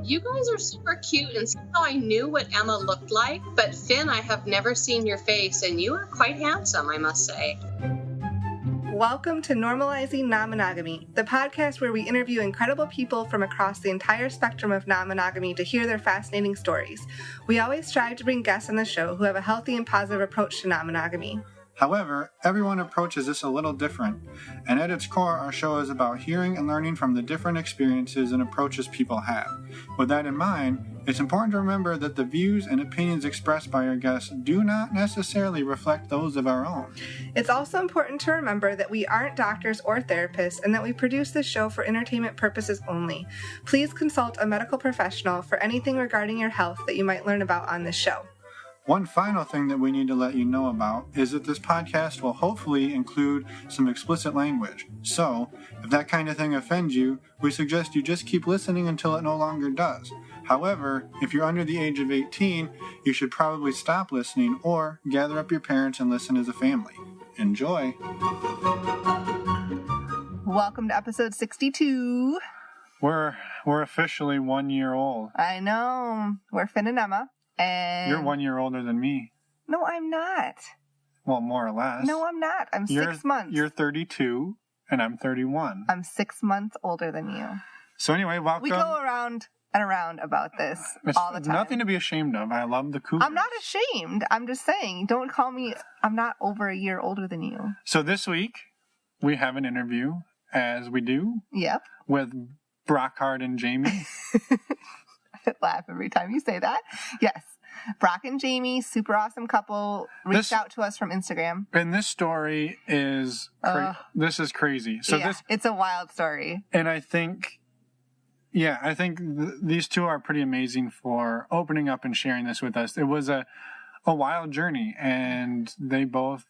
You guys are super cute, and somehow I knew what Emma looked like, but Finn, I have never seen your face, and you are quite handsome, I must say. Welcome to Normalizing Non-Monogamy, the podcast where we interview incredible people from across the entire spectrum of non-monogamy to hear their fascinating stories. We always strive to bring guests on the show who have a healthy and positive approach to non-monogamy. However, everyone approaches this a little different, and at its core, our show is about hearing and learning from the different experiences and approaches people have. With that in mind, it's important to remember that the views and opinions expressed by our guests do not necessarily reflect those of our own. It's also important to remember that we aren't doctors or therapists and that we produce this show for entertainment purposes only. Please consult a medical professional for anything regarding your health that you might learn about on this show. One final thing that we need to let you know about is that this podcast will hopefully include some explicit language. So, if that kind of thing offends you, we suggest you just keep listening until it no longer does. However, if you're under the age of 18, you should probably stop listening or gather up your parents and listen as a family. Enjoy! Welcome to episode 62. We're officially 1 year old. I know. We're Finn and Emma. And you're 1 year older than me. No, I'm not. Well, more or less. No, I'm not. I'm 6 months. You're 32, and I'm 31. I'm 6 months older than you. So anyway, welcome. We go around and around about this all the time. Nothing to be ashamed of. I love the cougars. I'm not ashamed. I'm just saying, don't call me, I'm not over a year older than you. So this week, we have an interview, as we do. Yep. With Brockhard and Jamie. I laugh every time you say that. Yes. Brock and Jamie, super awesome couple, reached out to us from Instagram. And this story is this is crazy. So yeah, it's a wild story. And I think these two are pretty amazing for opening up and sharing this with us. It was a wild journey, and they both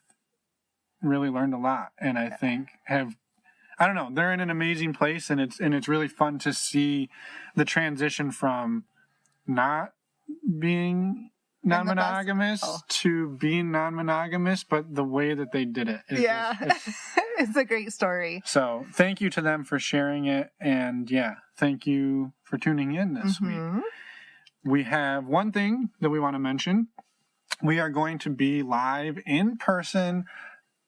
really learned a lot. And I think they're in an amazing place, and it's really fun to see the transition from not being non-monogamous to being non-monogamous, but the way that they did it. It's a great story. So thank you to them for sharing it, and thank you for tuning in this week. We have one thing that we want to mention. We are going to be live in person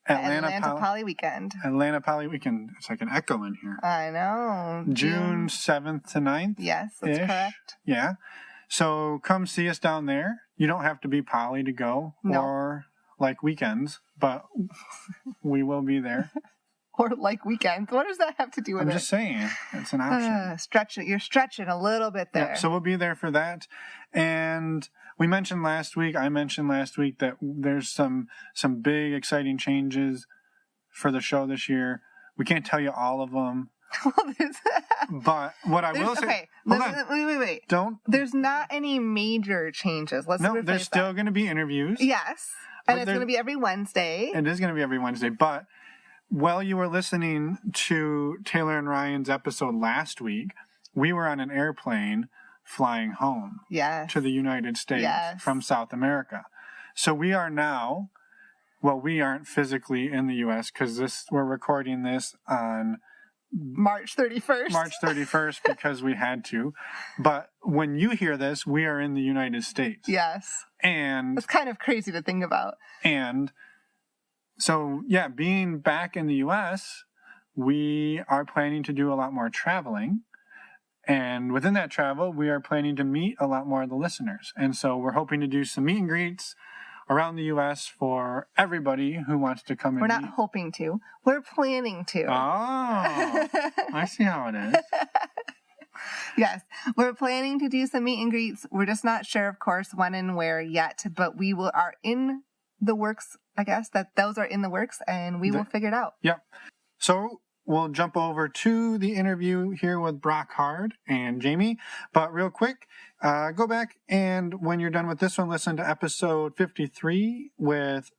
Atlanta Poly Weekend. Atlanta Poly Weekend. It's like an echo in here. I know. June 7th to 9th. Yes, that's correct. Yeah. So come see us down there. You don't have to be poly to go or like weekends, but we will be there. Or like weekends. What does that have to do with it? I'm just saying. It's an option. You're stretching a little bit there. Yeah, so we'll be there for that. And I mentioned last week that there's some big exciting changes for the show this year. We can't tell you all of them. But what I will say... Okay, wait. There's not any major changes. There's still going to be interviews. Yes, and it's going to be every Wednesday. It is going to be every Wednesday, but while you were listening to Taylor and Ryan's episode last week, we were on an airplane flying home to the United States from South America. So we are now... Well, we aren't physically in the U.S. because we're recording this on... March 31st because we had to. But when you hear this, we are in the United States. Yes. And it's kind of crazy to think about. And so, being back in the U.S., we are planning to do a lot more traveling. And within that travel, we are planning to meet a lot more of the listeners. And so we're hoping to do some meet and greets around the U.S. for everybody who wants to come and meet. We're not hoping to. We're planning to. Oh, I see how it is. Yes, we're planning to do some meet and greets. We're just not sure, of course, when and where yet, but we are in the works, I guess, that those are in the works, and we will figure it out. Yep. So we'll jump over to the interview here with Brockhard and Jamie. But real quick, go back and when you're done with this one, listen to episode 53 with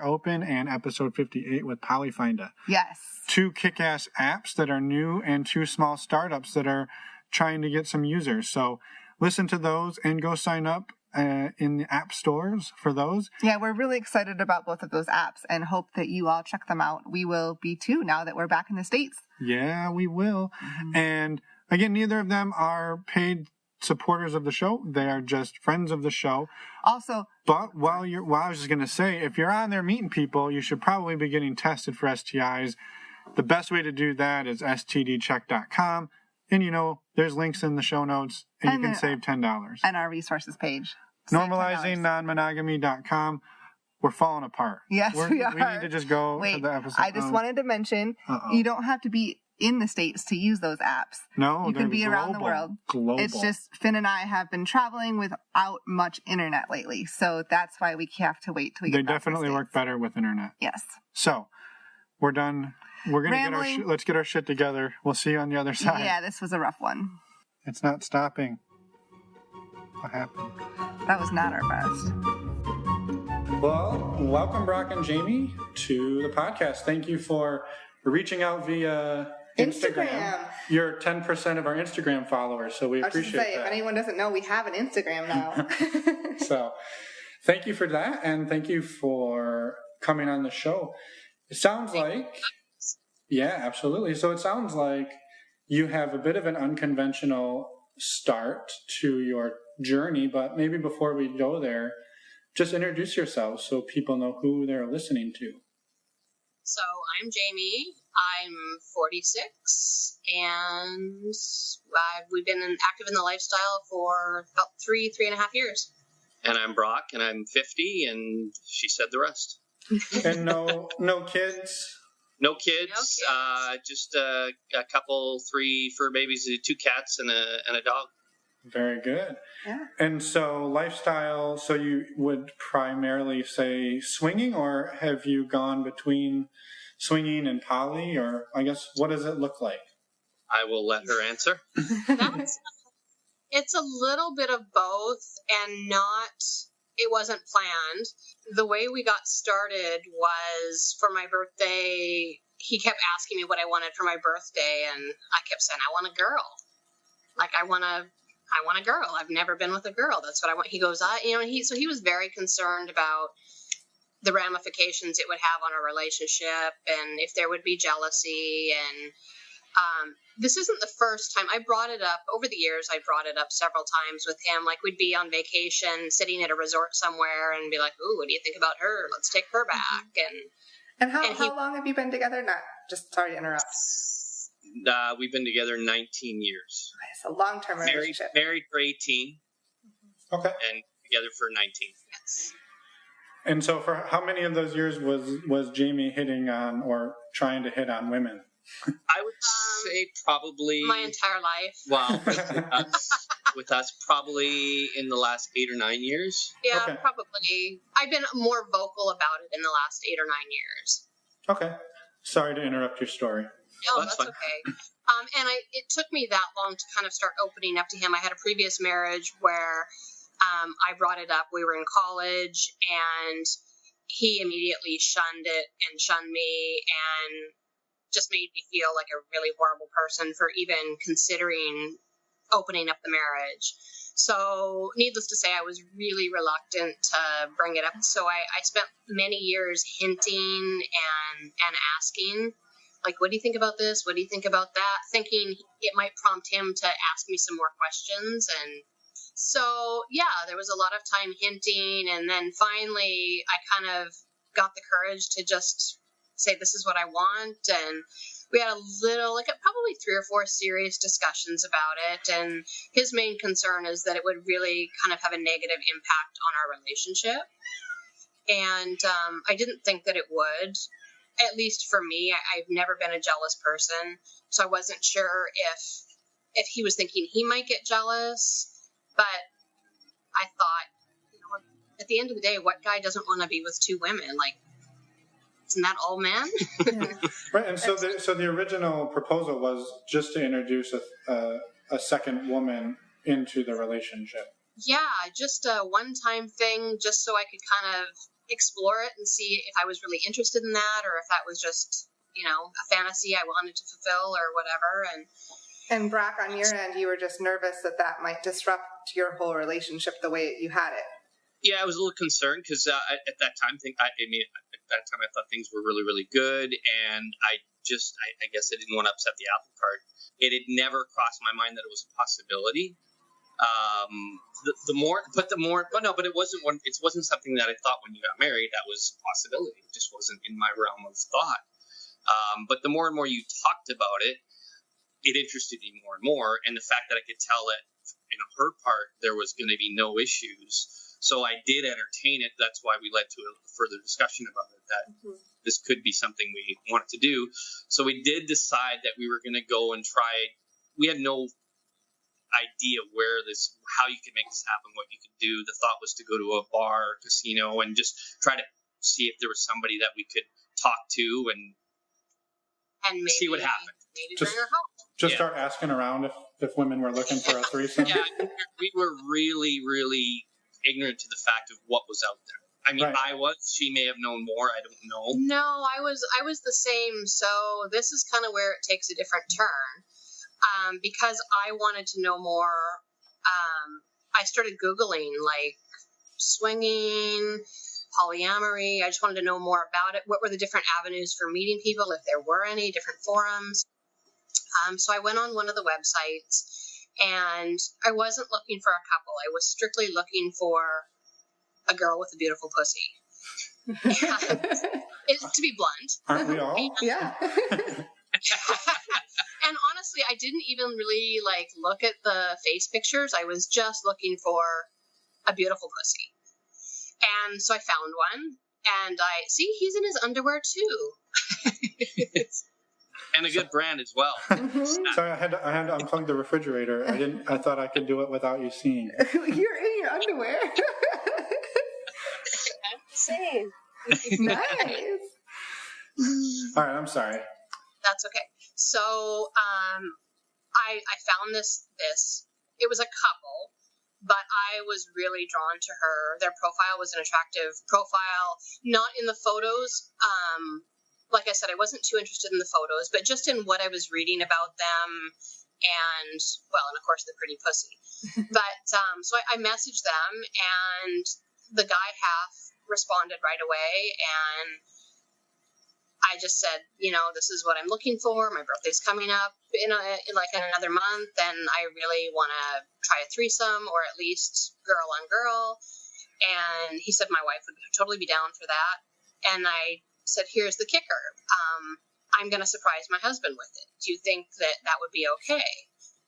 #open and episode 58 with Polyfinda. Yes. 2 kick-ass apps that are new and 2 small startups that are trying to get some users. So listen to those and go sign up in the app stores for those. Yeah, we're really excited about both of those apps and hope that you all check them out. We will be too now that we're back in the States. Yeah, we will. Mm-hmm. And again, neither of them are paid supporters of the show. They are just friends of the show. Also, but I was just going to say, if you're on there meeting people, you should probably be getting tested for STIs. The best way to do that is stdcheck.com. And, there's links in the show notes, and you can save $10. And our resources page. NormalizingNonmonogamy.com. We're falling apart. Yes, we are. We need to just go to the episode. I just wanted to mention, you don't have to be in the States to use those apps. No, you can be around the world. Global. It's just Finn and I have been traveling without much internet lately, so that's why we have to wait till we get back. They definitely work better with internet. Yes. So, we're done. We're gonna let's get our shit together. We'll see you on the other side. Yeah, this was a rough one. It's not stopping. What happened? That was not our best. Well, welcome, Brock and Jamie, to the podcast. Thank you for reaching out via Instagram. You're 10% of our Instagram followers, so we appreciate that. If anyone doesn't know, we have an Instagram now. So, thank you for that, and thank you for coming on the show. It sounds like... Yeah, absolutely. So it sounds like you have a bit of an unconventional start to your journey, but maybe before we go there, just introduce yourselves so people know who they're listening to. So I'm Jamie. I'm 46, and we've been active in the lifestyle for about 3.5 years. And I'm Brock, and I'm 50, and she said the rest. And no kids? No kids. Just a couple, 3 fur babies, 2 cats, and a dog. Very good. Yeah. And so lifestyle, so you would primarily say swinging, or have you gone between swinging and poly, or I guess, what does it look like? I will let her answer. It's a little bit of both, and it wasn't planned. The way we got started was for my birthday. He kept asking me what I wanted for my birthday, and I kept saying, I want a girl. Like, I want a girl. I've never been with a girl. That's what I want. He goes, so he was very concerned about the ramifications it would have on our relationship, and if there would be jealousy. And this isn't the first time. I brought it up over the years. I brought it up several times with him. Like, we'd be on vacation, sitting at a resort somewhere, and be like, "Ooh, what do you think about her? Let's take her back." And how long have you been together? Sorry to interrupt. We've been together 19 years. It's a long-term relationship. Married for 18. Okay. And together for 19. Yes. And so for how many of those years was Jamie hitting on or trying to hit on women? I would say probably... my entire life. Wow. With us, probably in the last 8 or 9 years. Yeah, okay. Probably. I've been more vocal about it in the last 8 or 9 years. Okay. Sorry to interrupt your story. No, that's okay. And it took me that long to kind of start opening up to him. I had a previous marriage where I brought it up. We were in college, and he immediately shunned it and shunned me, and just made me feel like a really horrible person for even considering opening up the marriage. So needless to say, I was really reluctant to bring it up. So I spent many years hinting and asking, like, what do you think about this? What do you think about that? Thinking it might prompt him to ask me some more questions. And so, yeah, there was a lot of time hinting. And then finally, I kind of got the courage to just say, this is what I want. And we had a little, probably 3 or 4 serious discussions about it. And his main concern is that it would really kind of have a negative impact on our relationship. And I didn't think that it would. At least for me, I've never been a jealous person, so I wasn't sure if he was thinking he might get jealous. But I thought, at the end of the day, what guy doesn't want to be with 2 women? Like, isn't that all men? Yeah. Right, and so the original proposal was just to introduce a second woman into the relationship. Yeah, just a one-time thing, just so I could kind of explore it and see if I was really interested in that, or if that was just, a fantasy I wanted to fulfill or whatever. And Brock, on your end, you were just nervous that might disrupt your whole relationship the way you had it. Yeah, I was a little concerned because at that time, I thought things were really, really good, and I guess I didn't want to upset the apple cart. It had never crossed my mind that it was a possibility. But it wasn't one. It wasn't something that I thought when you got married that was a possibility. It just wasn't in my realm of thought. But the more and more you talked about it, it interested me more and more. And the fact that I could tell that, her part, there was going to be no issues. So I did entertain it. That's why we led to a further discussion about it, that this could be something we wanted to do. So we did decide that we were going to go and try. We had no idea how you could make this happen, what you could do. The thought was to go to a bar or casino and just try to see if there was somebody that we could talk to and maybe, see what happened. Maybe bring her home. Just start asking around if women were looking for a threesome. Yeah, we were really, really ignorant to the fact of what was out there. I mean, right. She may have known more. I don't know. No, I was the same. So this is kind of where it takes a different turn. Because I wanted to know more. I started Googling like swinging, polyamory. I just wanted to know more about it. What were the different avenues for meeting people, if there were any different forums? So I went on one of the websites, and I wasn't looking for a couple. I was strictly looking for a girl with a beautiful pussy. To be blunt. Aren't we all? Yeah. And honestly, I didn't even really look at the face pictures. I was just looking for a beautiful pussy. And so I found one, and he's in his underwear too. And a good brand as well. Sorry, I had to unplug the refrigerator. I thought I could do it without you seeing. You're in your underwear. Same. Nice. All right, I'm sorry. That's okay. So I found this. It was a couple, but I was really drawn to her. Their profile was an attractive profile, not in the photos. Like I said, I wasn't too interested in the photos, but just in what I was reading about them, and of course the pretty pussy. But so I messaged them, and the guy half responded right away, and I just said, this is what I'm looking for. My birthday's coming up in another month, and I really want to try a threesome, or at least girl on girl. And he said my wife would totally be down for that. And I said, here's the kicker. I'm going to surprise my husband with it. Do you think that would be okay?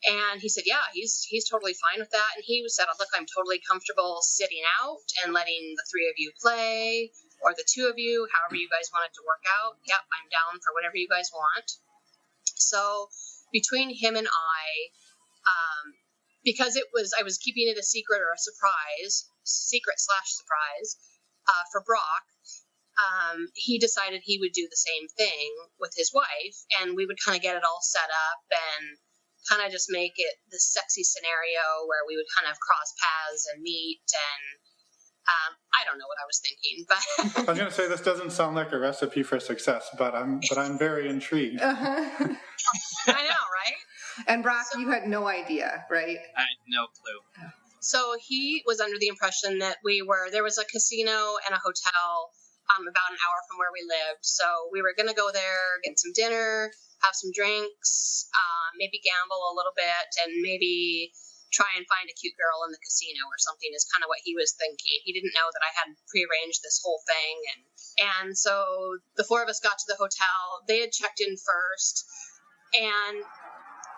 And he said, yeah, he's totally fine with that. And he said, look, I'm totally comfortable sitting out and letting the three of you play, or the two of you, however you guys want it to work out. Yep, I'm down for whatever you guys want. So between him and I, because I was keeping it a secret or a surprise, secret/surprise, for Brock, he decided he would do the same thing with his wife, and we would kind of get it all set up and kind of just make it this sexy scenario where we would kind of cross paths and meet. And I don't know what I was thinking, but I was going to say, this doesn't sound like a recipe for success, but I'm very intrigued. Uh-huh. I know, right? And Brock, you had no idea, right? I had no clue. So he was under the impression that there was a casino and a hotel about an hour from where we lived. So we were going to go there, get some dinner, have some drinks, maybe gamble a little bit, and maybe try and find a cute girl in the casino or something is kind of what he was thinking. He didn't know that I had prearranged this whole thing. And so the four of us got to the hotel. They had checked in first, and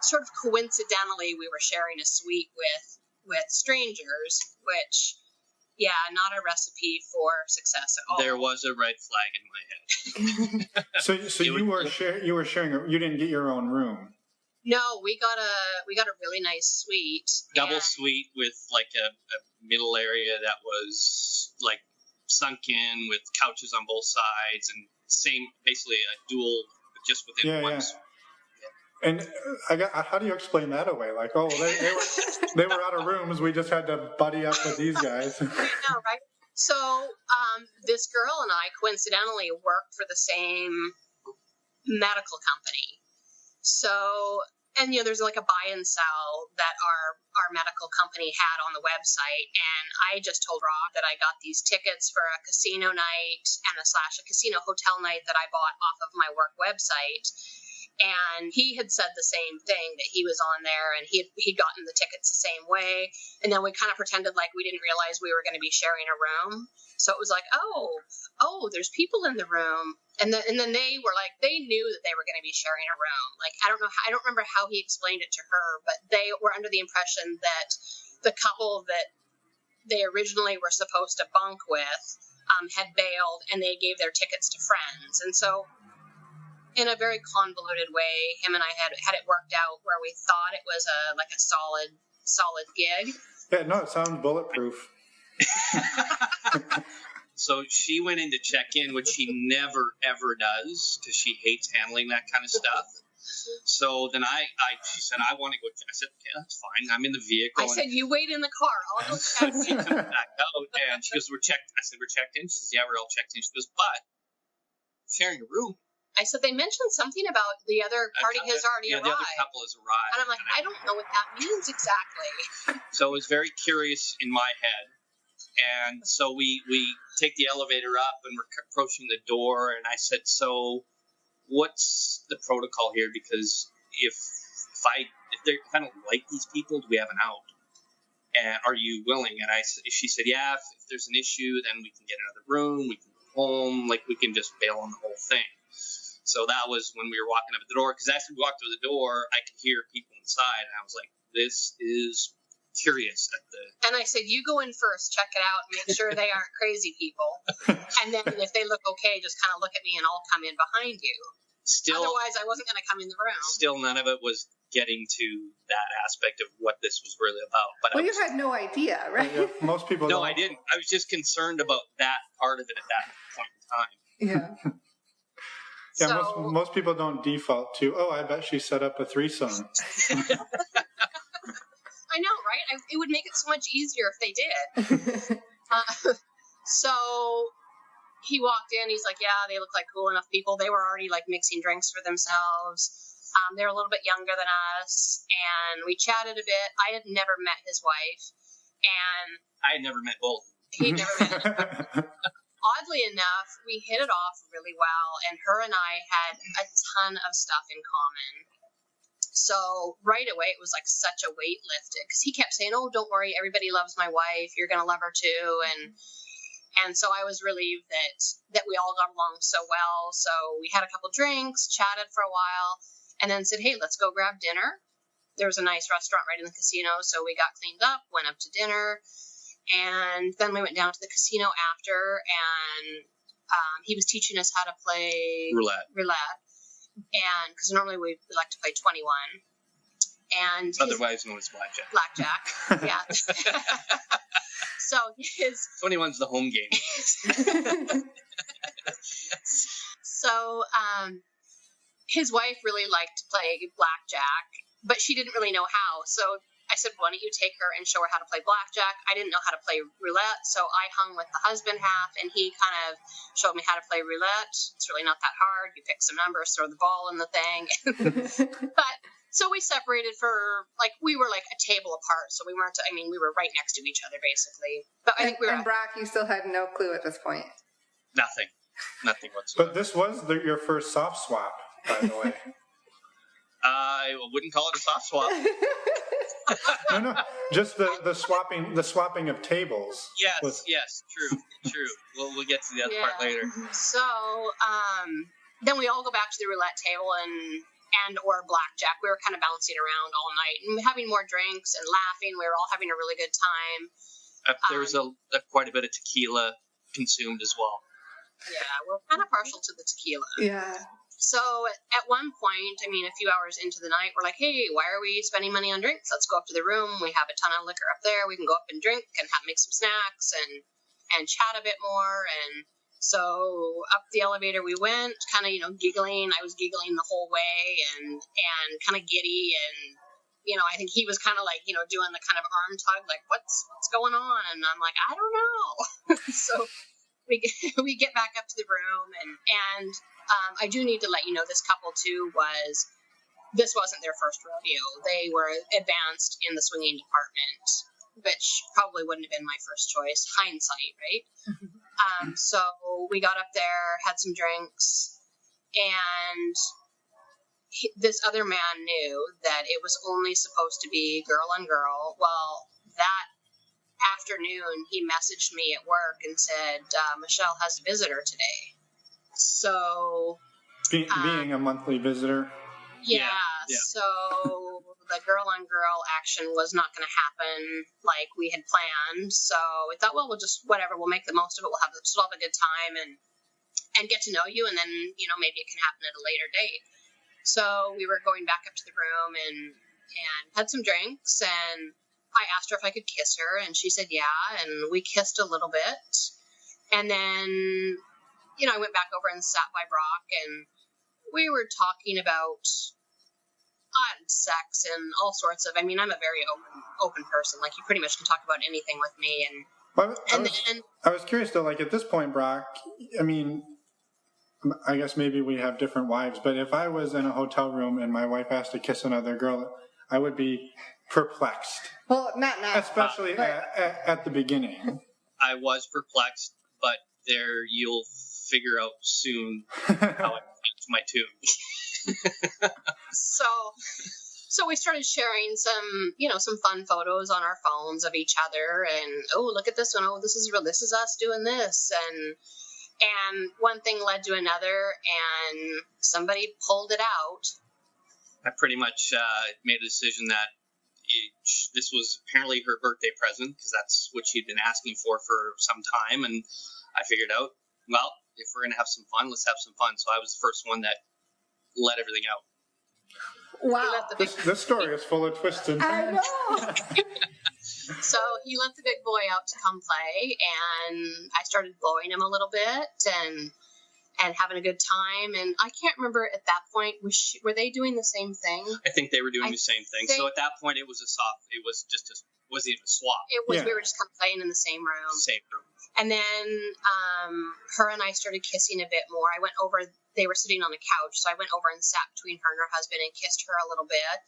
sort of coincidentally, we were sharing a suite with strangers, which, yeah, not a recipe for success at all. There was a red flag in my head. So you were sharing. You didn't get your own room. No, we got a really nice suite. Double suite with like a middle area that was like sunk in with couches on both sides, and basically a dual just within one. Yeah. And how do you explain that away? Like, they were out of rooms. We just had to buddy up with these guys. I know, right? So this girl and I coincidentally worked for the same medical company. So, and there's like a buy and sell that our medical company had on the website, and I just told Rob that I got these tickets for a casino night and a casino hotel night that I bought off of my work website. And he had said the same thing, that he was on there and he'd gotten the tickets the same way. And then we kind of pretended like we didn't realize we were going to be sharing a room. So it was like, oh, there's people in the room. And then they were like, they knew that they were going to be sharing a room. Like, I don't remember how he explained it to her, but they were under the impression that the couple that they originally were supposed to bunk with had bailed, and they gave their tickets to friends. And so in a very convoluted way, him and I had it worked out where we thought it was a solid gig. Yeah, no, it sounds bulletproof. So she went in to check in, which she never, ever does, because she hates handling that kind of stuff. So then she said, I want to go. I said, okay, that's fine. I'm in the vehicle. I said, you wait in the car. I'll go check in. She comes back out, and she goes, we're checked. I said, we're checked in. She says, yeah, we're all checked in. She goes, but sharing a room. I said, they mentioned something about the other party has already arrived. The other couple has arrived. And I'm like, I don't know what that means exactly. So it was very curious in my head. And so we take the elevator up, and we're approaching the door. And I said, so what's the protocol here? Because if I don't like these people, do we have an out? And are you willing? And she said, yeah, if there's an issue, then we can get another room. We can go home. Like, we can just bail on the whole thing. So that was when we were walking up at the door, because as we walked through the door, I could hear people inside, and I was like, this is curious. And I said, you go in first, check it out, and make sure they aren't crazy people. And then if they look okay, just kind of look at me, and I'll come in behind you. Otherwise, I wasn't going to come in the room. Still, none of it was getting to that aspect of what this was really about. But you had no idea, right? Yeah, most people don't. No, I didn't. I was just concerned about that part of it at that point in time. Yeah. Yeah, So, most people don't default to, I bet she set up a threesome. I know, right? It would make it so much easier if they did. So he walked in. He's like, yeah, they look like cool enough people. They were already like mixing drinks for themselves. They're a little bit younger than us, and we chatted a bit. I had never met his wife, and I had never met both. He'd never met her. Oddly enough, we hit it off really well, and her and I had a ton of stuff in common. So right away, it was like such a weight lifted, because he kept saying, oh, don't worry, everybody loves my wife. You're going to love her too. And so I was relieved that we all got along so well. So we had a couple drinks, chatted for a while, and then said, hey, let's go grab dinner. There was a nice restaurant right in the casino, so we got cleaned up, went up to dinner. And then we went down to the casino after, and he was teaching us how to play roulette. And because normally we like to play 21, and otherwise known as blackjack. Yeah. So 21's the home game. So his wife really liked to play blackjack, but she didn't really know how. So I said, why don't you take her and show her how to play blackjack? I didn't know how to play roulette, so I hung with the husband half, and he kind of showed me how to play roulette. It's really not that hard. You pick some numbers, throw the ball in the thing. But so we separated we were like a table apart, so we weren't, we were right next to each other, basically. But I think we were... And Brock, you still had no clue at this point. Nothing whatsoever. But this was your first soft swap, by the way. I wouldn't call it a soft swap. No, just the swapping of tables. Yes, true. We'll get to the other part later. So then we all go back to the roulette table and or blackjack. We were kind of bouncing around all night and having more drinks and laughing. We were all having a really good time. There was quite a bit of tequila consumed as well. Yeah, we're kind of partial to the tequila. Yeah. So at one point, a few hours into the night, we're like, hey, why are we spending money on drinks? Let's go up to the room. We have a ton of liquor up there. We can go up and drink and make some snacks and chat a bit more. And so up the elevator we went, kind of, giggling. I was giggling the whole way and kind of giddy. And, I think he was kind of like, doing the kind of arm tug, like, what's going on? And I'm like, I don't know. So we get back up to the room and I do need to let you know this couple too this wasn't their first rodeo. They were advanced in the swinging department, which probably wouldn't have been my first choice. Hindsight, right? So we got up there, had some drinks, and this other man knew that it was only supposed to be girl on girl. Well, that afternoon, he messaged me at work and said, Michelle has a visitor today. So... being a monthly visitor. Yeah. So the girl on girl action was not going to happen like we had planned. So we thought, well, we'll just, whatever, we'll make the most of it. We'll have a good time and get to know you. And then, maybe it can happen at a later date. So we were going back up to the room and had some drinks, and I asked her if I could kiss her, and she said, yeah. And we kissed a little bit. And then, I went back over and sat by Brock, and we were talking about sex and all sorts of, I'm a very open person. Like, you pretty much can talk about anything with me. I was curious though, like at this point, Brock, I guess maybe we have different wives, but if I was in a hotel room and my wife asked to kiss another girl, I would be perplexed. Well, not now. Especially at the beginning. I was perplexed, but there you'll figure out soon how I changed my tune. So we started sharing some fun photos on our phones of each other, and look at this one. This is real. This is us doing this, and one thing led to another, and somebody pulled it out. I pretty much made a decision that this was apparently her birthday present, because that's what she'd been asking for some time, and I figured out, well, if we're going to have some fun, let's have some fun. So I was the first one that let everything out. Wow. This story is full of twists and turns. I know. So he let the big boy out to come play, and I started blowing him a little bit and having a good time. And I can't remember at that point, were they doing the same thing? I think they were doing the same thing. So at that point, it was wasn't even a swap. It was, we were just kind of playing in the same room. And then her and I started kissing a bit more. I went over, they were sitting on the couch, so I went over and sat between her and her husband and kissed her a little bit.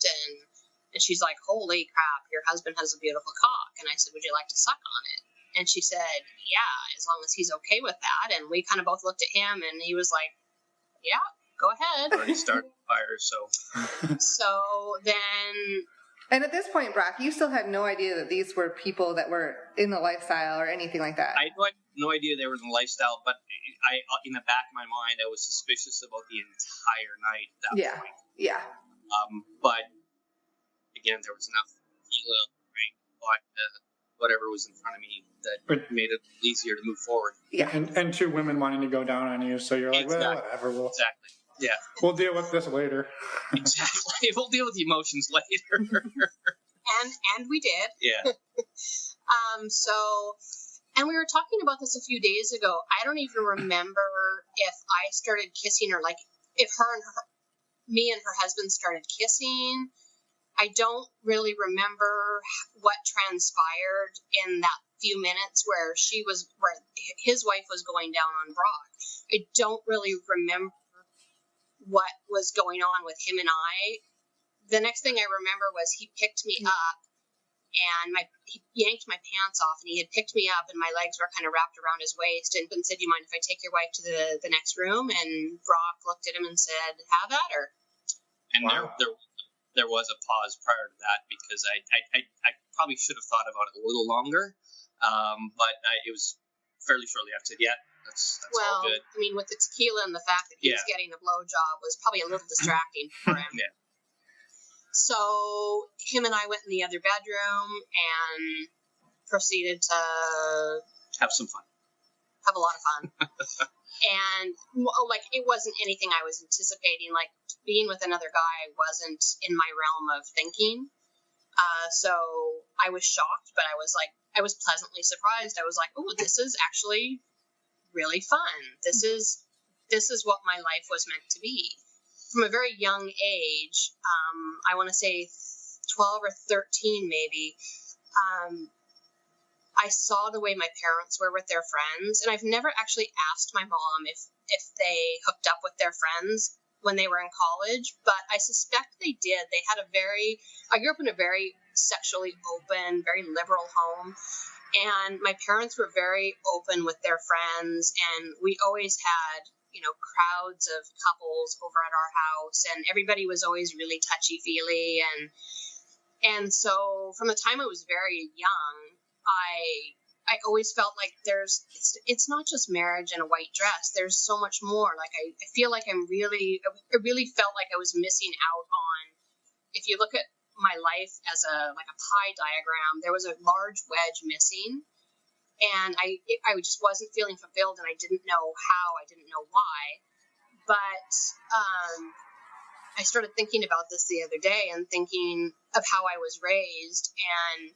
And she's like, holy crap, your husband has a beautiful cock. And I said, would you like to suck on it? And she said, yeah, as long as he's okay with that. And we kind of both looked at him, and he was like, yeah, go ahead. Already started fire, so. So then... And at this point, Brock, you still had no idea that these were people that were in the lifestyle or anything like that. I had no idea they were in the lifestyle, but in the back of my mind, I was suspicious about the entire night at that point. Yeah. But again, there was enough tequila, whatever was in front of me that made it easier to move forward. Yeah. And two women wanting to go down on you, so you're like, well, whatever. Exactly. Yeah. We'll deal with this later. Exactly. We'll deal with the emotions later. and we did. Yeah. And we were talking about this a few days ago. I don't even remember if I started kissing her, like if me and her husband started kissing. I don't really remember what transpired in that few minutes where his wife was going down on Brock. I don't really remember what was going on with him and I. The next thing I remember was he picked me up, and he yanked my pants off, and he had picked me up, and my legs were kind of wrapped around his waist, and said, "Do you mind if I take your wife to the next room?" And Brock looked at him and said, "Have at her." And wow. There was a pause prior to that, because I probably should have thought about it a little longer, but it was fairly shortly after. Yeah, that's all good. I mean, with the tequila and the fact that he was getting a blowjob was probably a little distracting for him. Yeah. So him and I went in the other bedroom and proceeded to have some fun. Have a lot of fun. And it wasn't anything I was anticipating. Like, being with another guy wasn't in my realm of thinking. So I was shocked, but I was pleasantly surprised. I was like, oh, this is actually really fun. This is what my life was meant to be. From a very young age, I want to say 12 or 13 maybe, I saw the way my parents were with their friends, and I've never actually asked my mom if they hooked up with their friends when they were in college, but I suspect they did. I grew up in a very sexually open, very liberal home, and my parents were very open with their friends, and we always had, crowds of couples over at our house, and everybody was always really touchy-feely. And so from the time I was very young, I always felt like it's not just marriage and a white dress. There's so much more. Like I feel like I really felt like I was missing out on, if you look at my life as a pie diagram, there was a large wedge missing, and I just wasn't feeling fulfilled, and I didn't know how, I didn't know why. But I started thinking about this the other day and thinking of how I was raised, and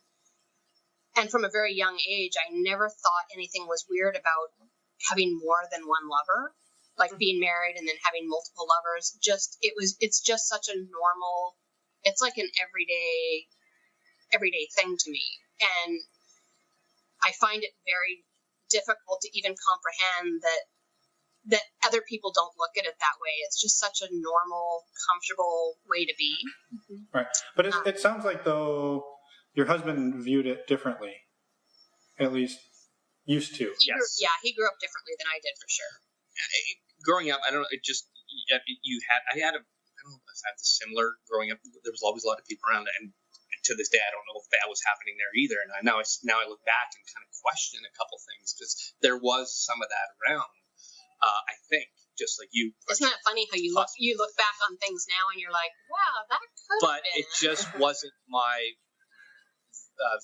from a very young age, I never thought anything was weird about having more than one lover, like being married and then having multiple lovers. It's just such a normal, it's like an everyday thing to me. And I find it very difficult to even comprehend that other people don't look at it that way. It's just such a normal, comfortable way to be. Right. But it sounds like, though, your husband viewed it differently, at least used to. He grew up differently than I did, for sure. Growing up, I don't know, I had a similar growing up. There was always a lot of people around, and to this day, I don't know if that was happening there either. And now I look back and kind of question a couple things, because there was some of that around. I think, just like you. Isn't that funny how you look back on things now and you're like, wow, that could have been. But it just wasn't my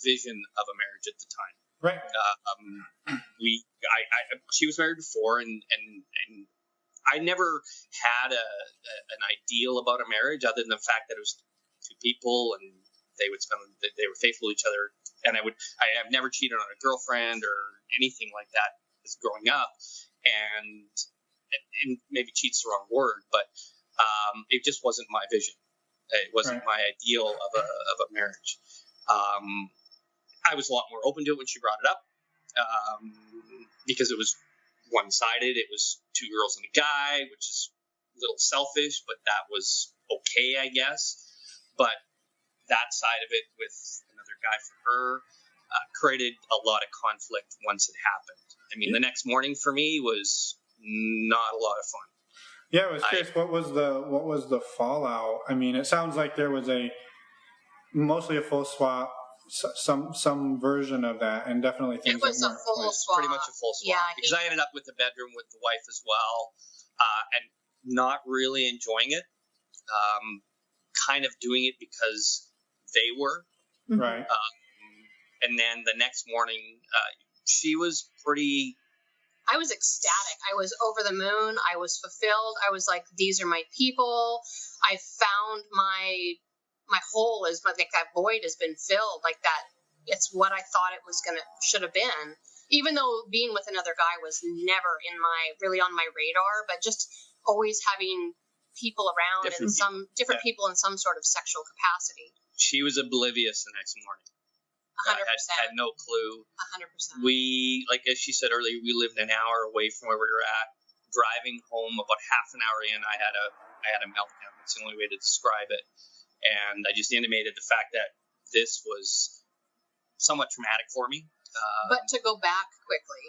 vision of a marriage at the time. Right. She was married before, and I never had an ideal about a marriage other than the fact that it was two people and they were faithful to each other. And I've never cheated on a girlfriend or anything like that as growing up. And maybe cheat's the wrong word, but it just wasn't my vision. It wasn't my ideal of a marriage. I was a lot more open to it when she brought it up, because it was one-sided. It was two girls and a guy, which is a little selfish, but that was okay, I guess. But that side of it with another guy for her created a lot of conflict once it happened. I mean, the next morning for me was not a lot of fun. Yeah, I was curious. What was the fallout? I mean, it sounds like there was mostly a full swap, some version of that, and definitely things. It was a full swap. Pretty much a full swap. Yeah, because I ended up with the bedroom with the wife as well, and not really enjoying it. Kind of doing it because they were. Right. And then the next morning, she was pretty. I was ecstatic. I was over the moon. I was fulfilled. I was like, these are my people. I found my hole is like that void has been filled, like that. It's what I thought it was should have been. Even though being with another guy was never really on my radar, but just always having people around and some different people in some sort of sexual capacity. She was oblivious the next morning. 100%. Had no clue. 100%. We, like as she said earlier, we lived an hour away from where we were at. Driving home, about half an hour in, I had a meltdown. It's the only way to describe it. And I just intimated the fact that this was somewhat traumatic for me. But to go back quickly,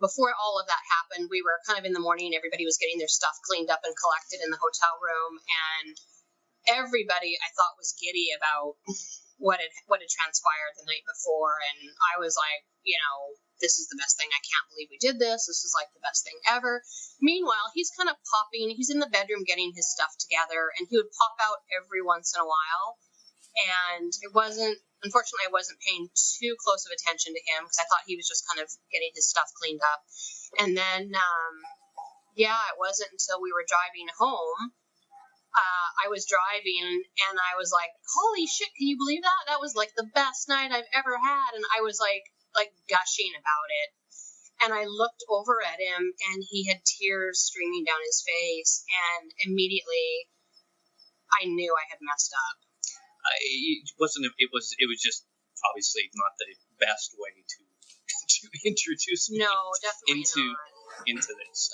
before all of that happened, we were kind of in the morning. Everybody was getting their stuff cleaned up and collected in the hotel room, and everybody I thought was giddy about what had transpired the night before. And I was like, this is the best thing. I can't believe we did this. This is like the best thing ever. Meanwhile, he's kind of popping. He's in the bedroom getting his stuff together, and he would pop out every once in a while. And unfortunately, I wasn't paying too close of attention to him because I thought he was just kind of getting his stuff cleaned up. And then, it wasn't until we were driving home. I was driving and I was like, holy shit, can you believe that? That was like the best night I've ever had. And I was like gushing about it. And I looked over at him and he had tears streaming down his face. And immediately I knew I had messed up. It was just obviously not the best way to introduce me into this.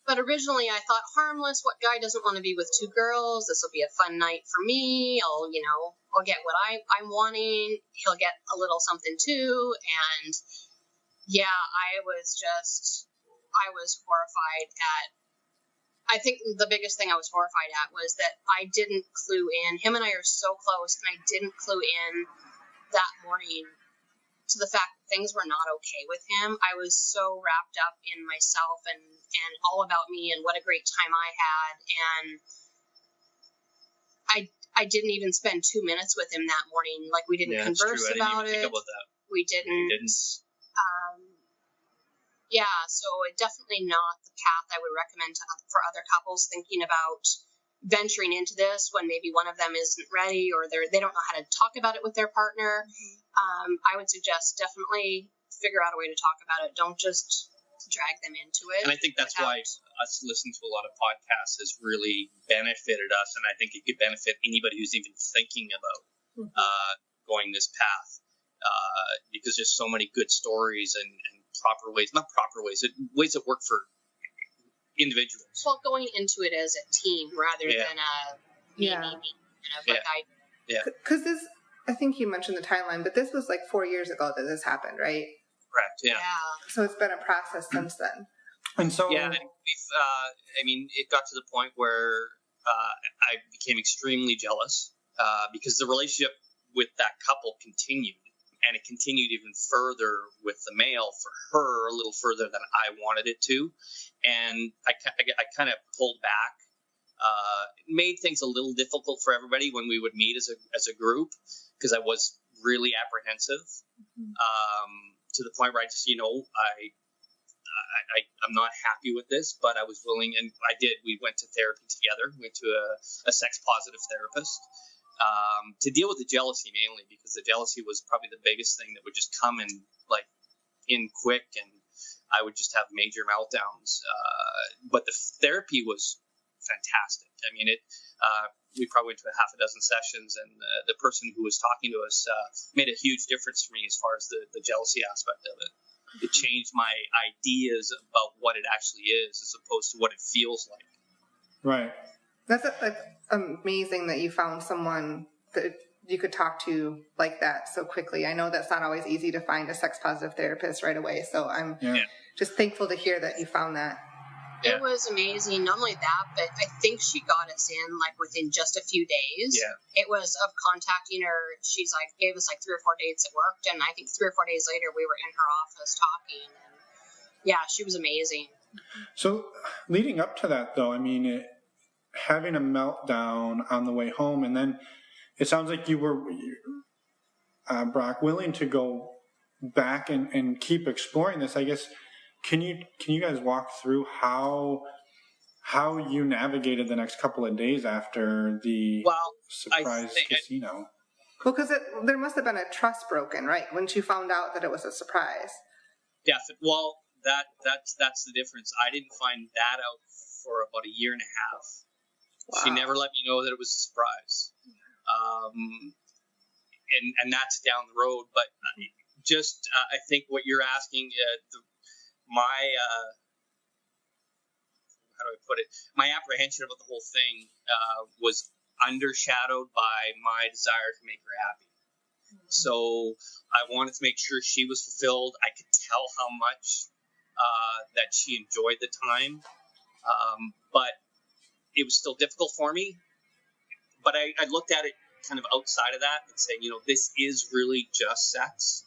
But originally I thought, harmless, what guy doesn't want to be with two girls? This will be a fun night for me. I'll get what I'm wanting. He'll get a little something too. And yeah, I was horrified at. I think the biggest thing I was horrified at was that I didn't clue in. Him and I are so close, and I didn't clue in that morning to the fact that things were not okay with him. I was so wrapped up in myself and all about me and what a great time I had. And I didn't even spend 2 minutes with him that morning. Like, we didn't converse about it. We didn't. So definitely not the path I would recommend for other couples thinking about venturing into this when maybe one of them isn't ready or they don't know how to talk about it with their partner. I would suggest definitely figure out a way to talk about it. Don't just drag them into it. And I think that's why us listening to a lot of podcasts has really benefited us, and I think it could benefit anybody who's even thinking about going this path, because there's so many good stories and ways that work for individuals. Well, going into it as a team rather than a me. Because this, I think you mentioned the timeline, but this was like 4 years ago that this happened, right? Correct. Yeah. So it's been a process since then. And so, and we've, it got to the point where I became extremely jealous because the relationship with that couple continued. And it continued even further with the male for her, a little further than I wanted it to. And I kind of pulled back. It made things a little difficult for everybody when we would meet as a group, because I was really apprehensive, to the point where I just, I'm not happy with this, but I was willing, and I did. We went to therapy together. We went to a sex-positive therapist. To deal with the jealousy mainly, because the jealousy was probably the biggest thing that would just come in quick, and I would just have major meltdowns. But the therapy was fantastic. I mean, we probably went to a half a dozen sessions, and the person who was talking to us made a huge difference for me as far as the jealousy aspect of it. It changed my ideas about what it actually is as opposed to what it feels like. Right. That's amazing that you found someone that you could talk to like that so quickly. I know that's not always easy to find a sex-positive therapist right away, so I'm just thankful to hear that you found that. It was amazing. Not only that, but I think she got us in within just a few days. Yeah. It was of contacting her. She's gave us 3 or 4 dates that worked, and I think 3 or 4 days later we were in her office talking. And she was amazing. So leading up to that, though, I mean, having a meltdown on the way home, and then it sounds like you were, Brock, willing to go back and keep exploring this. I guess, can you guys walk through how you navigated the next couple of days after the surprise casino? Well, because there must have been a trust broken, right? Once you found out that it was a surprise. Yeah. Well, that's the difference. I didn't find that out for about a year and a half. Wow. She never let me know that it was a surprise. And that's down the road. But I think what you're asking, how do I put it? My apprehension about the whole thing was undershadowed by my desire to make her happy. So I wanted to make sure she was fulfilled. I could tell how much that she enjoyed the time. But it was still difficult for me. But I looked at it kind of outside of that and saying, this is really just sex.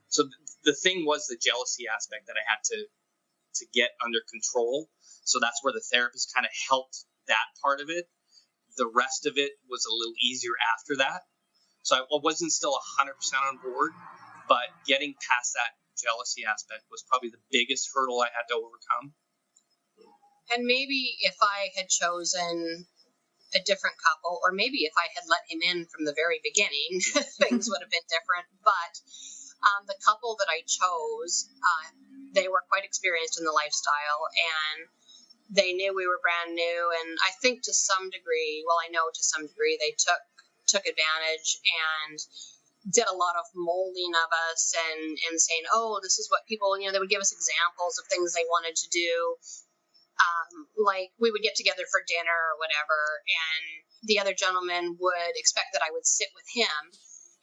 So the thing was the jealousy aspect that I had to get under control. So that's where the therapist kind of helped that part of it. The rest of it was a little easier after that. So I wasn't still 100% on board, but getting past that jealousy aspect was probably the biggest hurdle I had to overcome. And maybe if I had chosen a different couple, or maybe if I had let him in from the very beginning, things would have been different. But the couple that I chose, they were quite experienced in the lifestyle, and they knew we were brand new. And I think to some degree, they took advantage and did a lot of molding of us and saying, oh, this is what people, they would give us examples of things they wanted to do. Like we would get together for dinner or whatever, and the other gentleman would expect that I would sit with him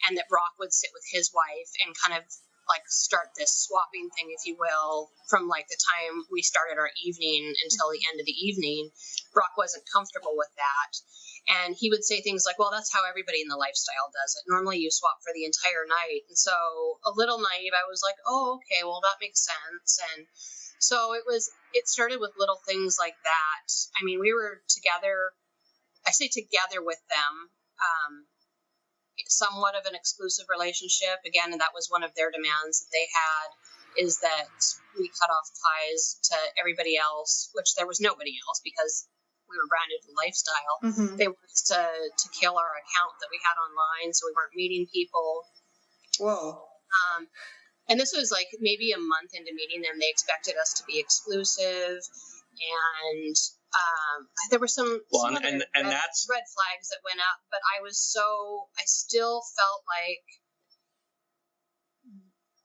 and that Brock would sit with his wife and kind of like start this swapping thing, if you will, from like the time we started our evening until the end of the evening. Brock wasn't comfortable with that. And he would say things like, well, that's how everybody in the lifestyle does it. Normally you swap for the entire night. And so a little naive, I was like, oh, okay, well, that makes sense. And so it started with little things like that. I mean, we were together, I say together with them, somewhat of an exclusive relationship. Again, and that was one of their demands that they had, is that we cut off ties to everybody else, which there was nobody else because we were branded to lifestyle. Mm-hmm. They wanted to kill our account that we had online, so we weren't meeting people. Whoa. And this was like maybe a month into meeting them. They expected us to be exclusive, and there were some other red flags that went up. But I still felt like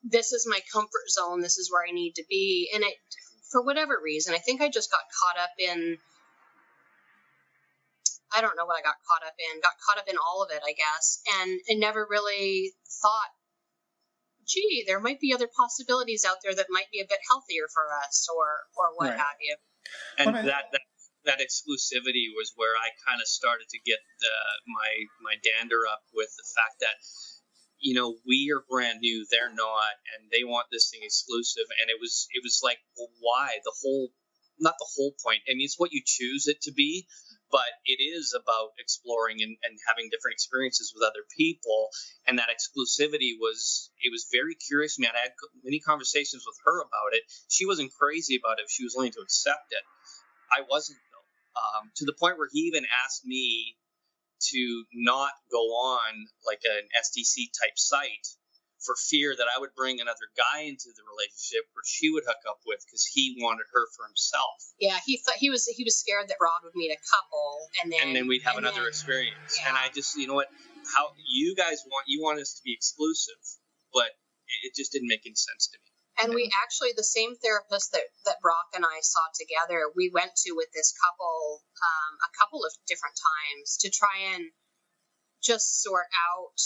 this is my comfort zone. This is where I need to be. And for whatever reason, I think I just got caught up in. I don't know what I got caught up in all of it, I guess. And I never really thought, gee, there might be other possibilities out there that might be a bit healthier for us or what have you. And that exclusivity was where I kind of started to get my dander up with the fact that, you know, we are brand new, they're not, and they want this thing exclusive. And it was like, well, why? Not the whole point. I mean, it's what you choose it to be. But it is about exploring and having different experiences with other people. And that exclusivity it was very curious to me. And I had many conversations with her about it. She wasn't crazy about it. She was willing to accept it. I wasn't, though. To the point where he even asked me to not go on like an STC type site for fear that I would bring another guy into the relationship where she would hook up with because he wanted her for himself. Yeah, he thought he was scared that Rod would meet a couple and then we'd have another experience. Yeah. And I just, you know what, how you guys want us to be exclusive, but it just didn't make any sense to me. And we actually, the same therapist that Brock and I saw together, we went to with this couple a couple of different times to try and just sort out,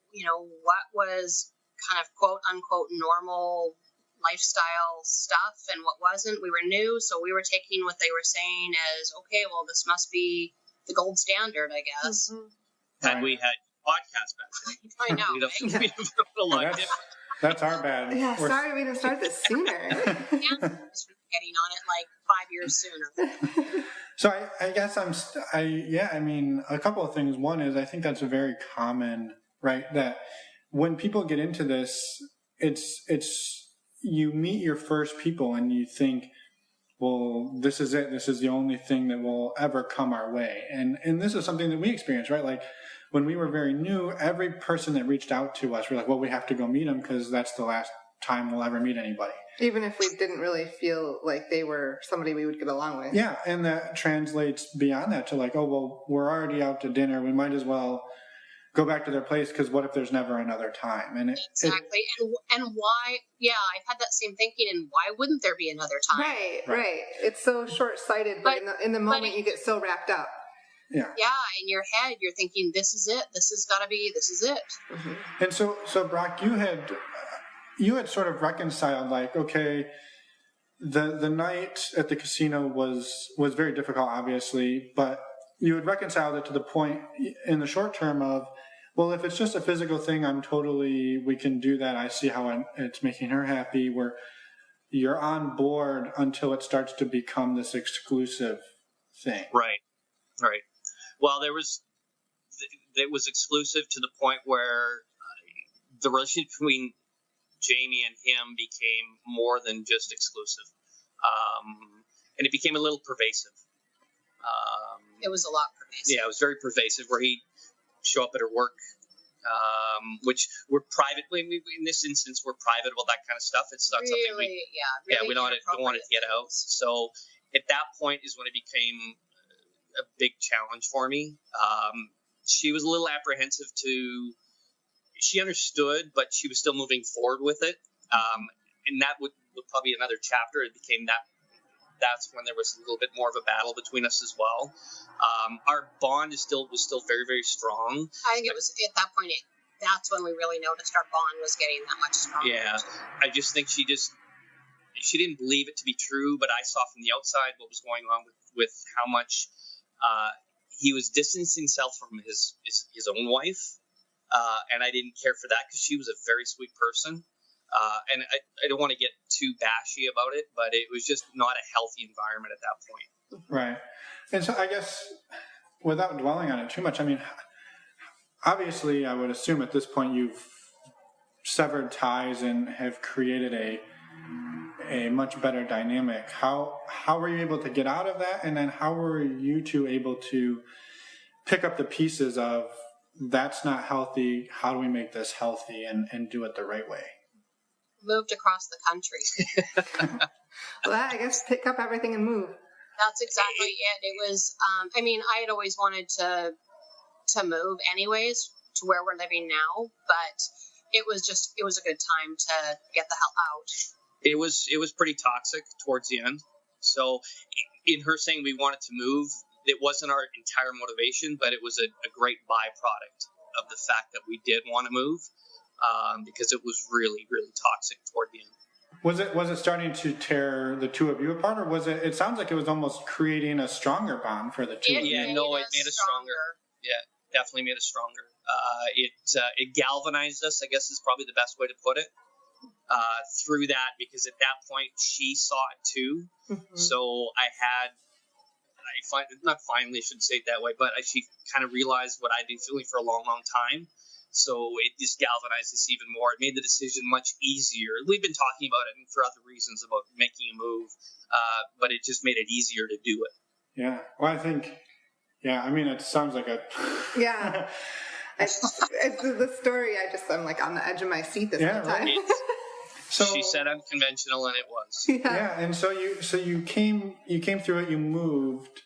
you know, what was kind of quote unquote normal lifestyle stuff and what wasn't. We were new, so we were taking what they were saying as, okay, well, this must be the gold standard, I guess. Mm-hmm. Had we had podcasts back then, I know. we'd have a lot different. That's our bad. Yeah, sorry we didn't start this sooner. Yeah, just getting on it like 5 years sooner. So I guess I mean, a couple of things. One is I think that's a very common, right? That when people get into this, it's you meet your first people and you think, well, this is it. This is the only thing that will ever come our way. And this is something that we experience, right? Like when we were very new, every person that reached out to us, we're like, well, we have to go meet them because that's the last time we'll ever meet anybody. Even if we didn't really feel like they were somebody we would get along with. Yeah, and that translates beyond that to like, oh, well, we're already out to dinner. We might as well go back to their place because what if there's never another time? And exactly. And why? Yeah, I've had that same thinking. And why wouldn't there be another time? Right. It's so short-sighted, but in the moment you get so wrapped up. Yeah. Yeah, in your head you're thinking, this is it. This is it. Mm-hmm. And so Brock, you had sort of reconciled, like, okay, the night at the casino was very difficult, obviously, but you had reconciled it to the point in the short term of, well, if it's just a physical thing, we can do that. I see how it's making her happy. Where you're on board until it starts to become this exclusive thing. Right. Well, it was exclusive to the point where the relationship between Jamie and him became more than just exclusive. And it became a little pervasive. It was a lot pervasive. Yeah, it was very pervasive where he'd show up at her work, which we're private. In this instance, we're private about that kind of stuff. It's not really, something we don't want it to get out. So at that point is when it became a big challenge for me. She was a little apprehensive she understood, but she was still moving forward with it. And that would probably be another chapter. It became that's when there was a little bit more of a battle between us as well. Our bond was still very, very strong. I think it was at that point that's when we really noticed our bond was getting that much stronger. Yeah, I just think she didn't believe it to be true, but I saw from the outside what was going on with how much he was distancing himself from his own wife, and I didn't care for that because she was a very sweet person. And I don't want to get too bashy about it, but it was just not a healthy environment at that point. Right. And so I guess without dwelling on it too much, I mean, obviously I would assume at this point you've severed ties and have created a much better dynamic. How were you able to get out of that? And then how were you two able to pick up the pieces of that's not healthy, how do we make this healthy and do it the right way? Moved across the country. Well, I guess pick up everything and move. That's exactly it. It was, I mean, I had always wanted to move anyways to where we're living now, but it was a good time to get the hell out. It was pretty toxic towards the end. So in her saying we wanted to move, it wasn't our entire motivation, but it was a great byproduct of the fact that we did want to move, because it was really, really toxic toward the end. Was it starting to tear the two of you apart, or was it sounds like it was almost creating a stronger bond for the two of you? Yeah, no, it made us stronger. Yeah, definitely made us stronger. It galvanized us, I guess is probably the best way to put it, through that, because at that point she saw it too. Mm-hmm. So I shouldn't say it that way, but she kind of realized what I'd been feeling for a long, long time. So it just galvanized us even more. It made the decision much easier. We've been talking about it for other reasons about making a move, but it just made it easier to do it. Yeah. Well, I think, I mean, it sounds like a... Yeah. It's the story, I'm like on the edge of my seat this whole time. Right. So she said unconventional, and it was. Yeah, and so you came through it, you moved,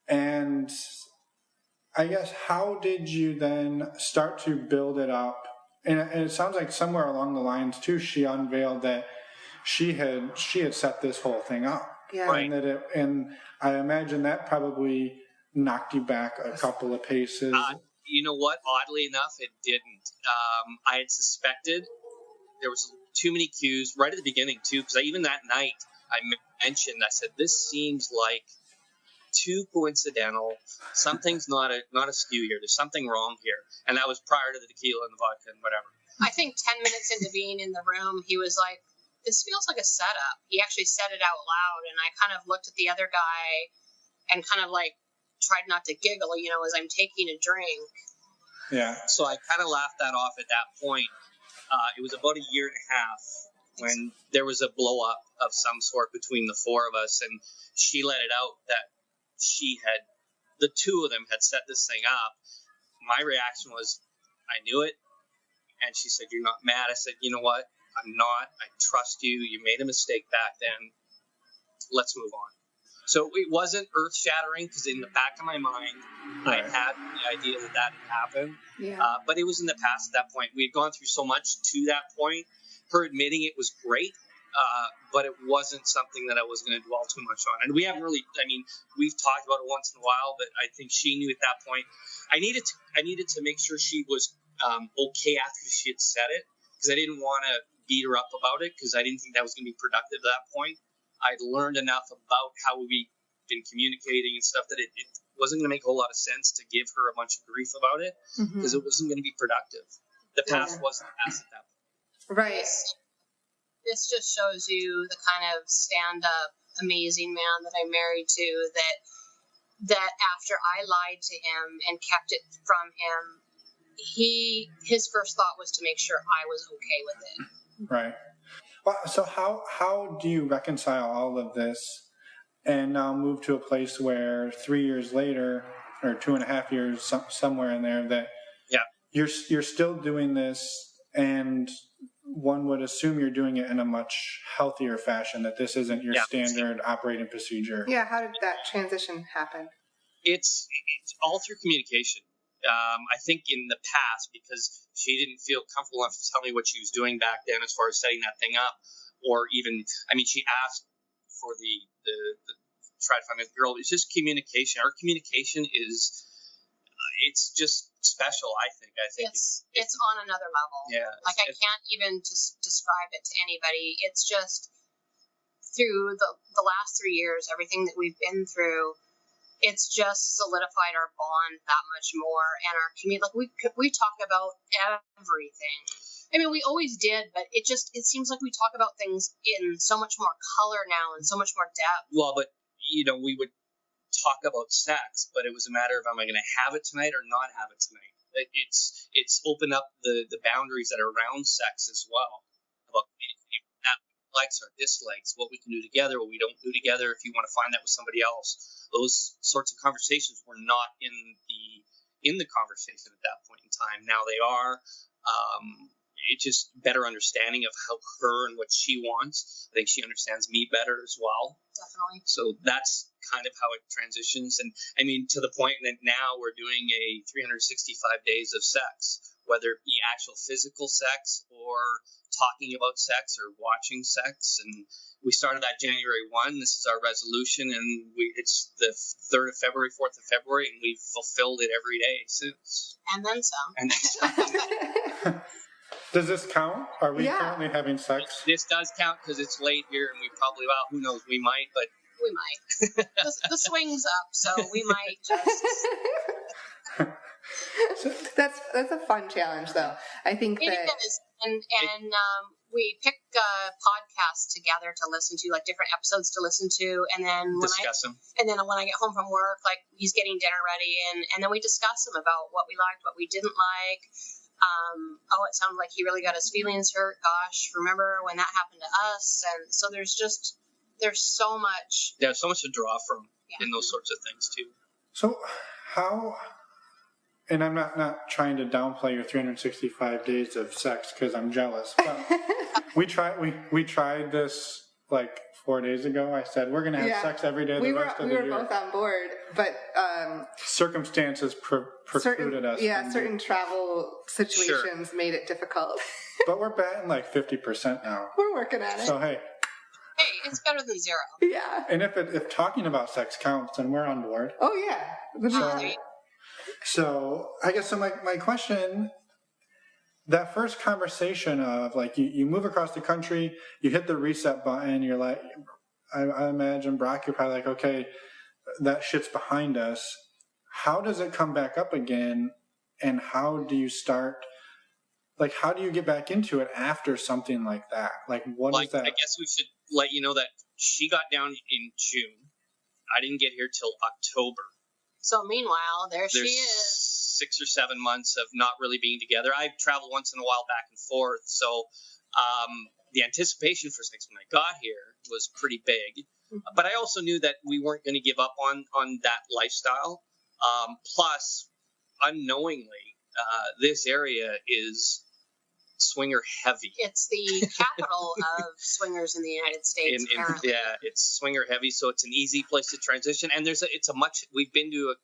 and I guess how did you then start to build it up? And it sounds like somewhere along the lines too, she unveiled that she had set this whole thing up. Yeah. Right. And I imagine that probably knocked you back a couple of paces. You know what? Oddly enough, it didn't. I had suspected there was too many cues right at the beginning too, because even that night I said, this seems like too coincidental. Something's not a skew here. There's something wrong here. And that was prior to the tequila and the vodka and whatever. I think 10 minutes into being in the room, he was like, this feels like a setup. He actually said it out loud, and I kind of looked at the other guy and kind of like tried not to giggle, as I'm taking a drink. Yeah. So I kind of laughed that off at that point. It was about a year and a half when there was a blow up of some sort between the four of us, and she let it out that the two of them had set this thing up. My reaction was, I knew it. And she said, you're not mad? I said, you know what? I'm not. I trust you. You made a mistake back then. Let's move on. So it wasn't earth shattering, because in the back of my mind, I had the idea that had happened. Yeah. But it was in the past at that point. We had gone through so much to that point. Her admitting it was great. But it wasn't something that I was going to dwell too much on. And we haven't really, we've talked about it once in a while, but I think she knew at that point. I needed to make sure she was okay after she had said it, because I didn't want to beat her up about it, because I didn't think that was going to be productive at that point. I'd learned enough about how we'd been communicating and stuff that it wasn't going to make a whole lot of sense to give her a bunch of grief about it, because it wasn't going to be productive. The past wasn't the past at that point. Right. This just shows you the kind of stand-up, amazing man that I'm married to, that after I lied to him and kept it from him, his first thought was to make sure I was okay with it. Right. Well, so how do you reconcile all of this and now move to a place where 3 years later, or 2.5 years, somewhere in there, that you're still doing this, and one would assume you're doing it in a much healthier fashion, that this isn't your standard operating procedure. Yeah, how did that transition happen? It's all through communication. I think in the past, because she didn't feel comfortable enough to tell me what she was doing back then as far as setting that thing up, or even, she asked for the try to find a girl. It's just communication. Our communication is, it's just special. I think it's on another level. Yeah. Like I can't even just describe it to anybody. It's just through the last 3 years, everything that we've been through, it's just solidified our bond that much more, and our community. Like we talk about everything. I mean, we always did, but it seems like we talk about things in so much more color now and so much more depth. Well, but we would talk about sex, but it was a matter of, am I going to have it tonight or not have it tonight? It's opened up the boundaries that are around sex as well, about communicating that likes or dislikes, what we can do together, what we don't do together. If you want to find that with somebody else, those sorts of conversations were not in the conversation at that point in time. Now they are. It's just better understanding of how her and what she wants. I think she understands me better as well. Definitely. So that's kind of how it transitions. And I mean, to the point that now we're doing a 365 days of sex, whether it be actual physical sex or talking about sex or watching sex. And we started that January 1. This is our resolution, and it's the 3rd of February, 4th of February, and we've fulfilled it every day since. And then some. And then some. Does this count? Are we currently having sex? This does count because it's late here, and we probably, who knows, we might, but... We might. the swing's up, so we might just... That's a fun challenge, though. I think it is. And we pick podcasts together to listen to, like different episodes to listen to, and then discuss them. And then when I get home from work, like he's getting dinner ready, and then we discuss them about what we liked, what we didn't like. It sounded like he really got his feelings hurt. Gosh, remember when that happened to us? And so there's so much. Yeah, so much to draw from in those sorts of things too. So how, and I'm not trying to downplay your 365 days of sex because I'm jealous, but we tried this like 4 days ago. I said we're going to have sex every day the rest of the year. We were both on board, but circumstances precluded us. Yeah, certain travel situations made it difficult. But we're batting like 50% now. We're working on it. So hey, it's better than zero. Yeah. And if talking about sex counts, then we're on board. Oh yeah. So I guess my question. That first conversation of like you move across the country, you hit the reset button, you're like, I imagine Brock, you're probably like, okay, that shit's behind us. How does it come back up again? And how do you start, like, how do you get back into it after something like that? Like, what is that? I guess we should let you know that she got down in June. I didn't get here till October. So meanwhile, she is. 6 or 7 months of not really being together. I travel once in a while back and forth, so the anticipation for sex when I got here was pretty big. But I also knew that we weren't going to give up on that lifestyle. Plus, unknowingly, this area is swinger heavy. It's the capital of swingers in the United States. Yeah, it's swinger heavy, so it's an easy place to transition. And we've been to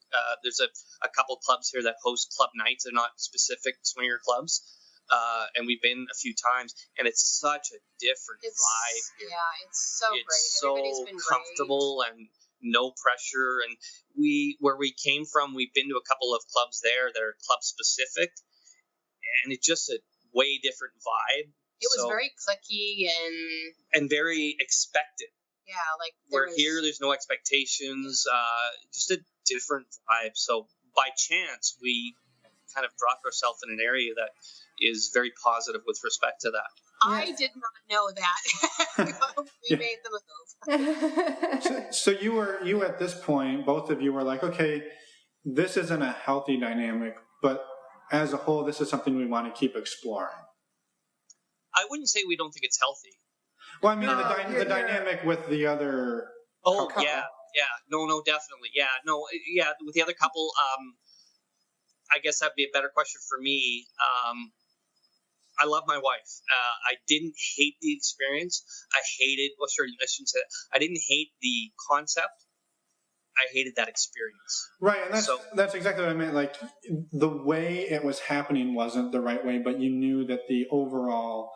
there's a couple clubs here that host club nights. They're not specific swinger clubs, and we've been a few times, and it's such a different vibe here. Yeah, it's so great. It's so comfortable and no pressure. And where we came from, we've been to a couple of clubs there that are club specific, and it's just a way different vibe. It was very cliquey and very expected. Yeah, like here, there's no expectations. Just a different vibe. So by chance, we kind of dropped ourselves in an area that is very positive with respect to that. I did not know that. We made the move. So you at this point, both of you were like, okay, this isn't a healthy dynamic, but as a whole, this is something we want to keep exploring. I wouldn't say we don't think it's healthy. Well, I mean, the dynamic with the other couple. Yeah. No, definitely. Yeah, with the other couple, I guess that'd be a better question for me. I love my wife. I didn't hate the experience. I shouldn't say that. I didn't hate the concept. I hated that experience. Right, and that's exactly what I meant. Like, the way it was happening wasn't the right way, but you knew that the overall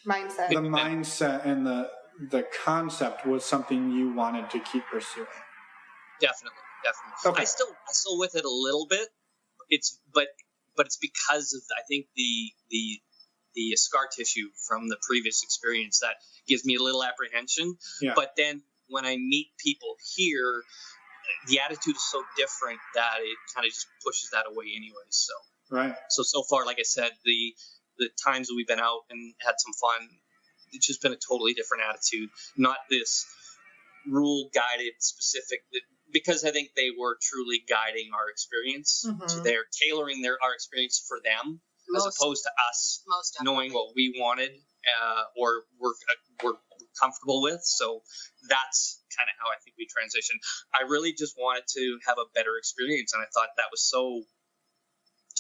mindset and the concept was something you wanted to keep pursuing. Definitely. Okay. I still with it a little bit. But but it's because of, I think, the scar tissue from the previous experience that gives me a little apprehension. Yeah. But then when I meet people here, the attitude is so different that it kind of just pushes that away anyways. So Right. So far, like I said, the times that we've been out and had some fun, it's just been a totally different attitude. Not this rule guided specific, because I think they were truly guiding our experience. So they're tailoring our experience for them, as opposed to us knowing what we wanted or we're comfortable with. So that's kind of how I think we transitioned. I really just wanted to have a better experience, and I thought that was so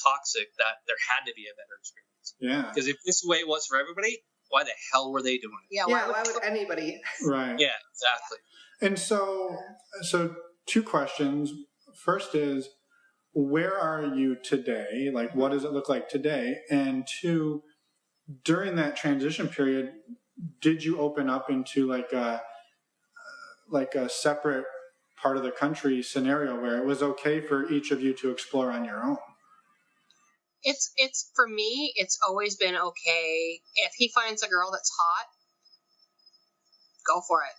toxic that there had to be a better experience. Yeah. Because if this way was for everybody, why the hell were they doing it? Yeah, why would anybody? Right. Yeah, exactly. And so two questions. First is, where are you today? Like, what does it look like today? And two, during that transition period, did you open up into like a separate part of the country scenario where it was okay for each of you to explore on your own? It's for me, it's always been okay. If he finds a girl that's hot, go for it.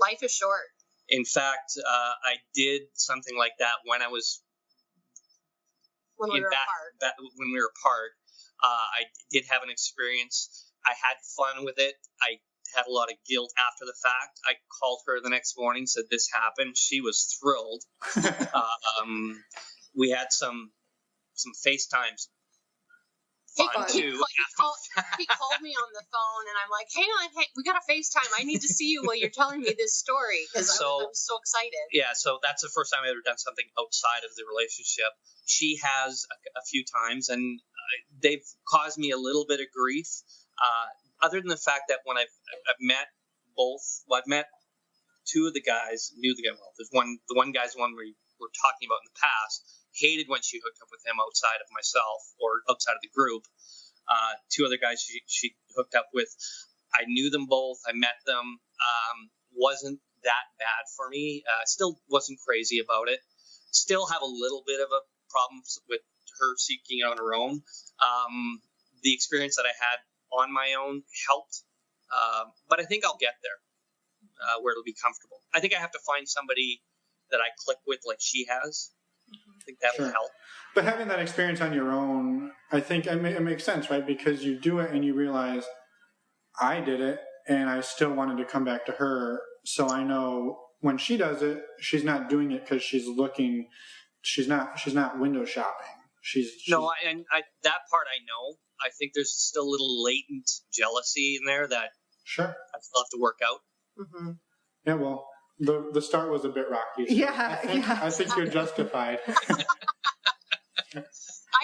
Life is short. In fact, I did something like that when I was When we were apart. When we were apart. I did have an experience. I had fun with it. I had a lot of guilt after the fact. I called her the next morning, said this happened. She was thrilled. We had some FaceTimes. He called me on the phone, and I'm like, hang on, we got a FaceTime. I need to see you while you're telling me this story, because I was so excited. Yeah, so that's the first time I've ever done something outside of the relationship. She has a few times, and they've caused me a little bit of grief. Other than the fact that when I've met I've met two of the guys, there's the one guy's the one we were talking about in the past, hated when she hooked up with him outside of myself or outside of the group. Two other guys she hooked up with, I knew them both, I met them, wasn't that bad for me, still wasn't crazy about it, still have a little bit of a problem with her seeking it on her own. The experience that I had on my own helped, but I think I'll get there where it'll be comfortable. I think I have to find somebody that I click with like she has. I think that would help. But having that experience on your own, I think it makes sense, right? Because you do it and you realize, I did it and I still wanted to come back to her. So I know when she does it, she's not doing it because she's looking. She's not window shopping. No, that part I know. I think there's still a little latent jealousy in there that I still have to work out. Mm-hmm. Yeah, well, the start was a bit rocky. So I think you're justified. I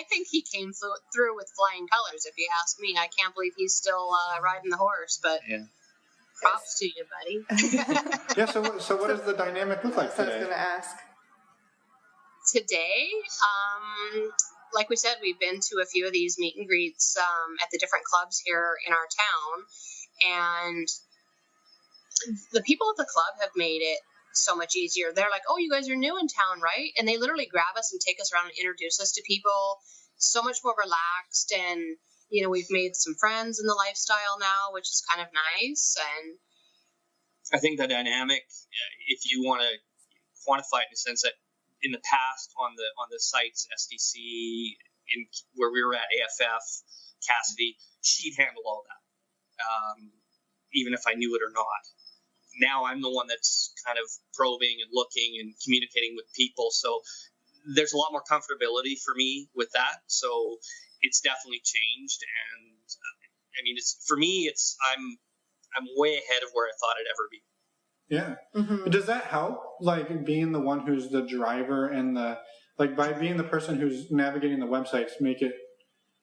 think he came through with flying colors, if you ask me. I can't believe he's still riding the horse, but props to you, buddy. Yeah, so what does the dynamic look like today? I was going to ask. Today, like we said, we've been to a few of these meet and greets at the different clubs here in our town, and the people at the club have made it so much easier. They're like, oh, you guys are new in town, right? And they literally grab us and take us around and introduce us to people. So much more relaxed, and we've made some friends in the lifestyle now, which is kind of nice. And I think the dynamic, if you want to quantify it in a sense that in the past on the sites, SDC, where we were at, AFF, Cassidy, she'd handle all that, even if I knew it or not. Now I'm the one that's kind of probing and looking and communicating with people. So there's a lot more comfortability for me with that. So it's definitely changed. And I mean, for me, I'm way ahead of where I thought I'd ever be. Yeah. Mm-hmm. Does that help? Like being the one who's the driver and by being the person who's navigating the websites, make it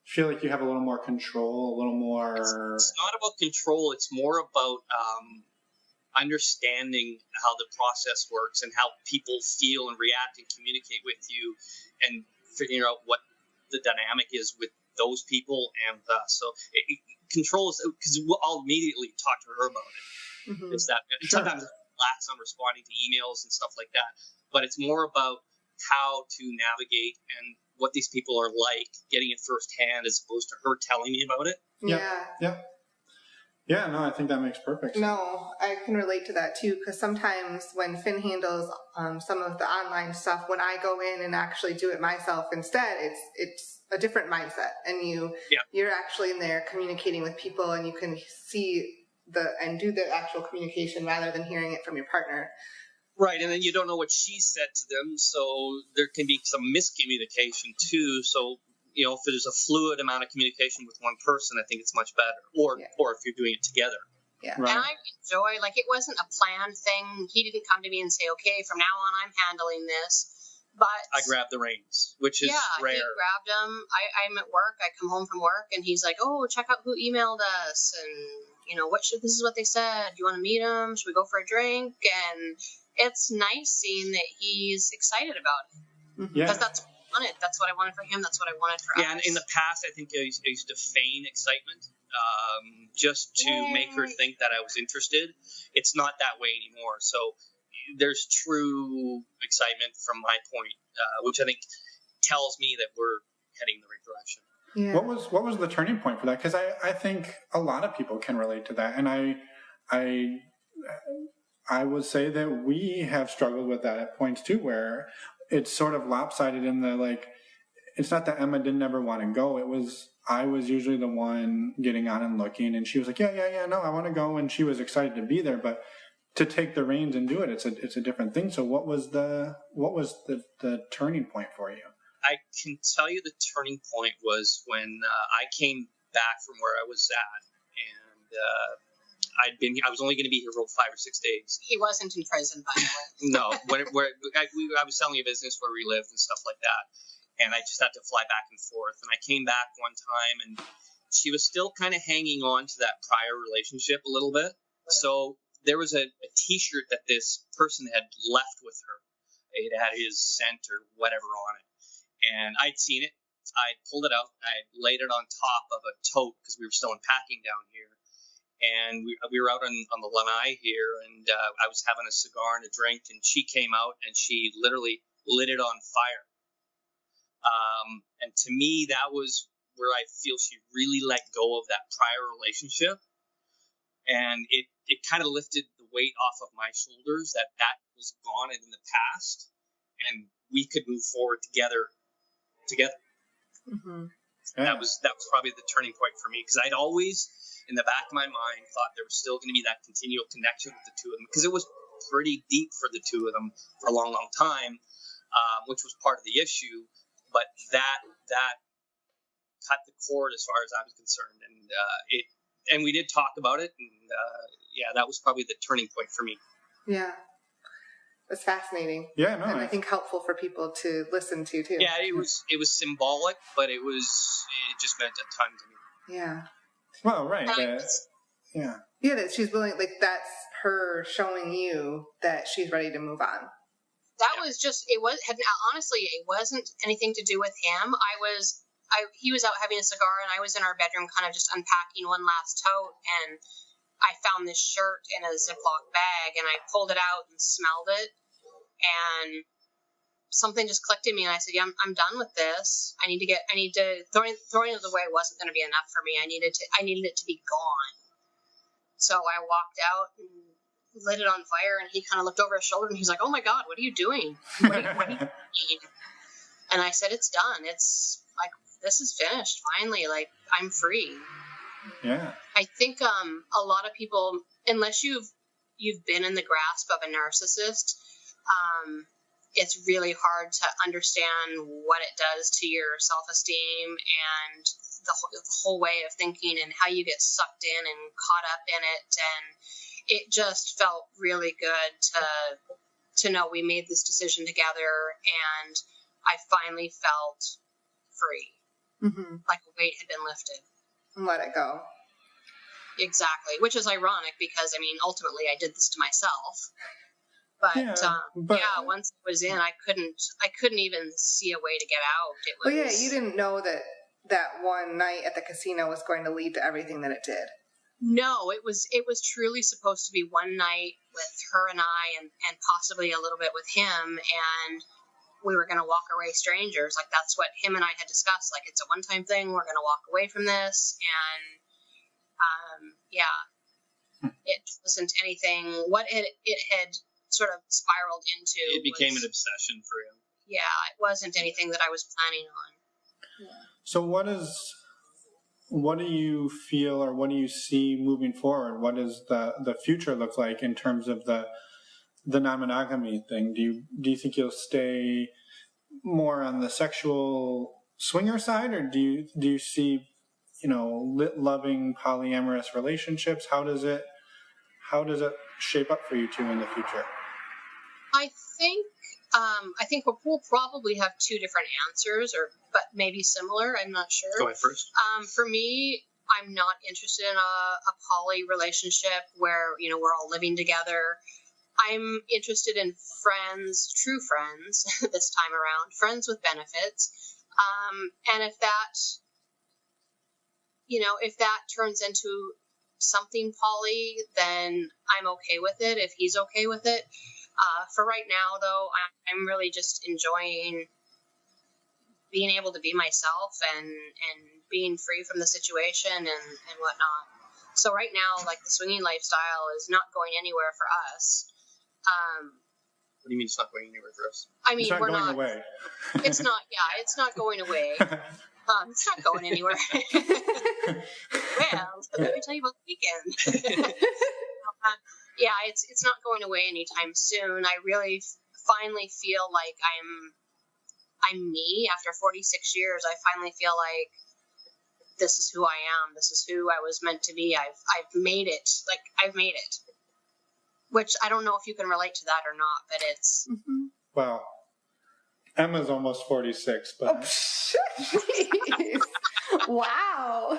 feel like you have a little more control, a little more. It's not about control. It's more about understanding how the process works and how people feel and react and communicate with you, and figuring out what the dynamic is with those people and us. So control is, because I'll immediately talk to her about it. Mm-hmm. Is that sometimes I relax on responding to emails and stuff like that, but it's more about how to navigate and what these people are like, getting it firsthand as opposed to her telling me about it. Yeah, no, I think that makes perfect sense. No, I can relate to that too, because sometimes when Finn handles some of the online stuff, when I go in and actually do it myself instead, it's a different mindset, and you're actually in there communicating with people, and you can see and do the actual communication rather than hearing it from your partner. Right, and then you don't know what she said to them, so there can be some miscommunication too. So, if there's a fluid amount of communication with one person, I think it's much better. Or if you're doing it together. Yeah. Right. And I enjoy, it wasn't a planned thing. He didn't come to me and say, okay, from now on I'm handling this. But I grabbed the reins, which is rare. He grabbed them. I'm at work. I come home from work, and he's like, oh, check out who emailed us. And, this is what they said. Do you want to meet them? Should we go for a drink? And it's nice seeing that he's excited about it. Yeah. Because that's what I wanted. That's what I wanted for him. That's what I wanted for us. Yeah, and in the past, I think I used to feign excitement just to make her think that I was interested. It's not that way anymore. So there's true excitement from my point, which I think tells me that we're heading in the right direction. Yeah. What was the turning point for that? Because I think a lot of people can relate to that, and I would say that we have struggled with that at points too, where it's sort of lopsided in the it's not that Emma didn't ever want to go. I was usually the one getting on and looking, and she was like, yeah, no, I want to go, and she was excited to be there, but to take the reins and do it, it's a different thing. So what was the turning point for you? I can tell you the turning point was when I came back from where I was at, and I was only going to be here for 5 or 6 days. He wasn't in prison, by the way. No, I was selling a business where we lived and stuff like that, and I just had to fly back and forth. And I came back one time, and she was still kind of hanging on to that prior relationship a little bit. So there was a T-shirt that this person had left with her. It had his scent or whatever on it. And I'd seen it. I pulled it out. I laid it on top of a tote because we were still unpacking down here. And we were out on the lanai here, and I was having a cigar and a drink, and she came out and she literally lit it on fire. And to me, that was where I feel she really let go of that prior relationship. And it kind of lifted the weight off of my shoulders that was gone in the past, and we could move forward together. Mm-hmm. Yeah. That was probably the turning point for me, because I'd always, in the back of my mind, thought there was still going to be that continual connection with the two of them, because it was pretty deep for the two of them for a long, long time, which was part of the issue. But that cut the cord as far as I was concerned, and we did talk about it, and that was probably the turning point for me. Yeah. It's fascinating. Yeah, no. And I think helpful for people to listen to too. Yeah, it was symbolic, but it just meant a ton to me. Yeah. Well, right. Yeah, that she's willing, that's her showing you that she's ready to move on. That was just, honestly, it wasn't anything to do with him. He was out having a cigar, and I was in our bedroom kind of just unpacking one last tote, and I found this shirt in a Ziploc bag, and I pulled it out and smelled it, and something just clicked in me, and I said, yeah, I'm done with this. I need to throwing it away wasn't going to be enough for me. I needed it to be gone. So I walked out and lit it on fire, and he kind of looked over his shoulder, and he's like, oh my God, what are you doing? What are you doing? And I said, it's done. It's this is finished. Finally, I'm free. Yeah. I think a lot of people, unless you've been in the grasp of a narcissist, it's really hard to understand what it does to your self-esteem and the whole way of thinking, and how you get sucked in and caught up in it. And it just felt really good to know we made this decision together, and I finally felt free. Mm-hmm. Like a weight had been lifted. And let it go. Exactly, which is ironic because, ultimately I did this to myself. But once it was in, I couldn't even see a way to get out. Well, yeah, you didn't know that one night at the casino was going to lead to everything that it did. No, it was truly supposed to be one night with her and I, and possibly a little bit with him, and we were going to walk away strangers. Like, that's what him and I had discussed. Like, it's a one-time thing. We're going to walk away from this. And, it wasn't anything. What it had sort of spiraled into. It became an obsession for him. Yeah, it wasn't anything that I was planning on. Yeah. So what do you feel, or what do you see moving forward? What does the future look like in terms of the non-monogamy thing? Do you think you'll stay more on the sexual swinger side, or do you see, loving polyamorous relationships? How does it shape up for you two in the future? I think we'll probably have two different answers, but maybe similar. I'm not sure. Go ahead first. For me, I'm not interested in a poly relationship where, we're all living together. I'm interested in friends, true friends this time around, friends with benefits. And if that turns into something poly, then I'm okay with it if he's okay with it. For right now, though, I'm really just enjoying being able to be myself and being free from the situation and whatnot. So right now, like, the swinging lifestyle is not going anywhere for us. What do you mean it's not going anywhere for us? I mean, it's not we're going not. Away. It's not. Yeah, it's not going away. It's not going anywhere. Well, let me tell you about the weekend. It's not going away anytime soon. I really finally feel like I'm me. After 46 years, I finally feel like this is who I am. This is who I was meant to be. I've made it. Like, I've made it. Which I don't know if you can relate to that or not, but it's... Mm-hmm. Well, Emma's almost 46, but... Oh, jeez. Wow.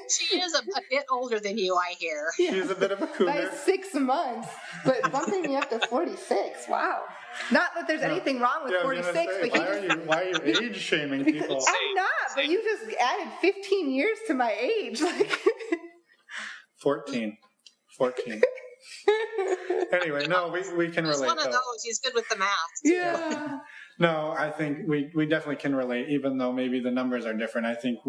She is a bit older than you, I hear. She's a bit of a cougar. By 6 months, but bumping me up to 46. Wow. Not that there's anything wrong with 46, but why are you age shaming people? I'm not, but you just added 15 years to my age. 14. Anyway, no, we can relate. He's one of those. He's good with the math. Yeah. No, I think we definitely can relate, even though maybe the numbers are different. I think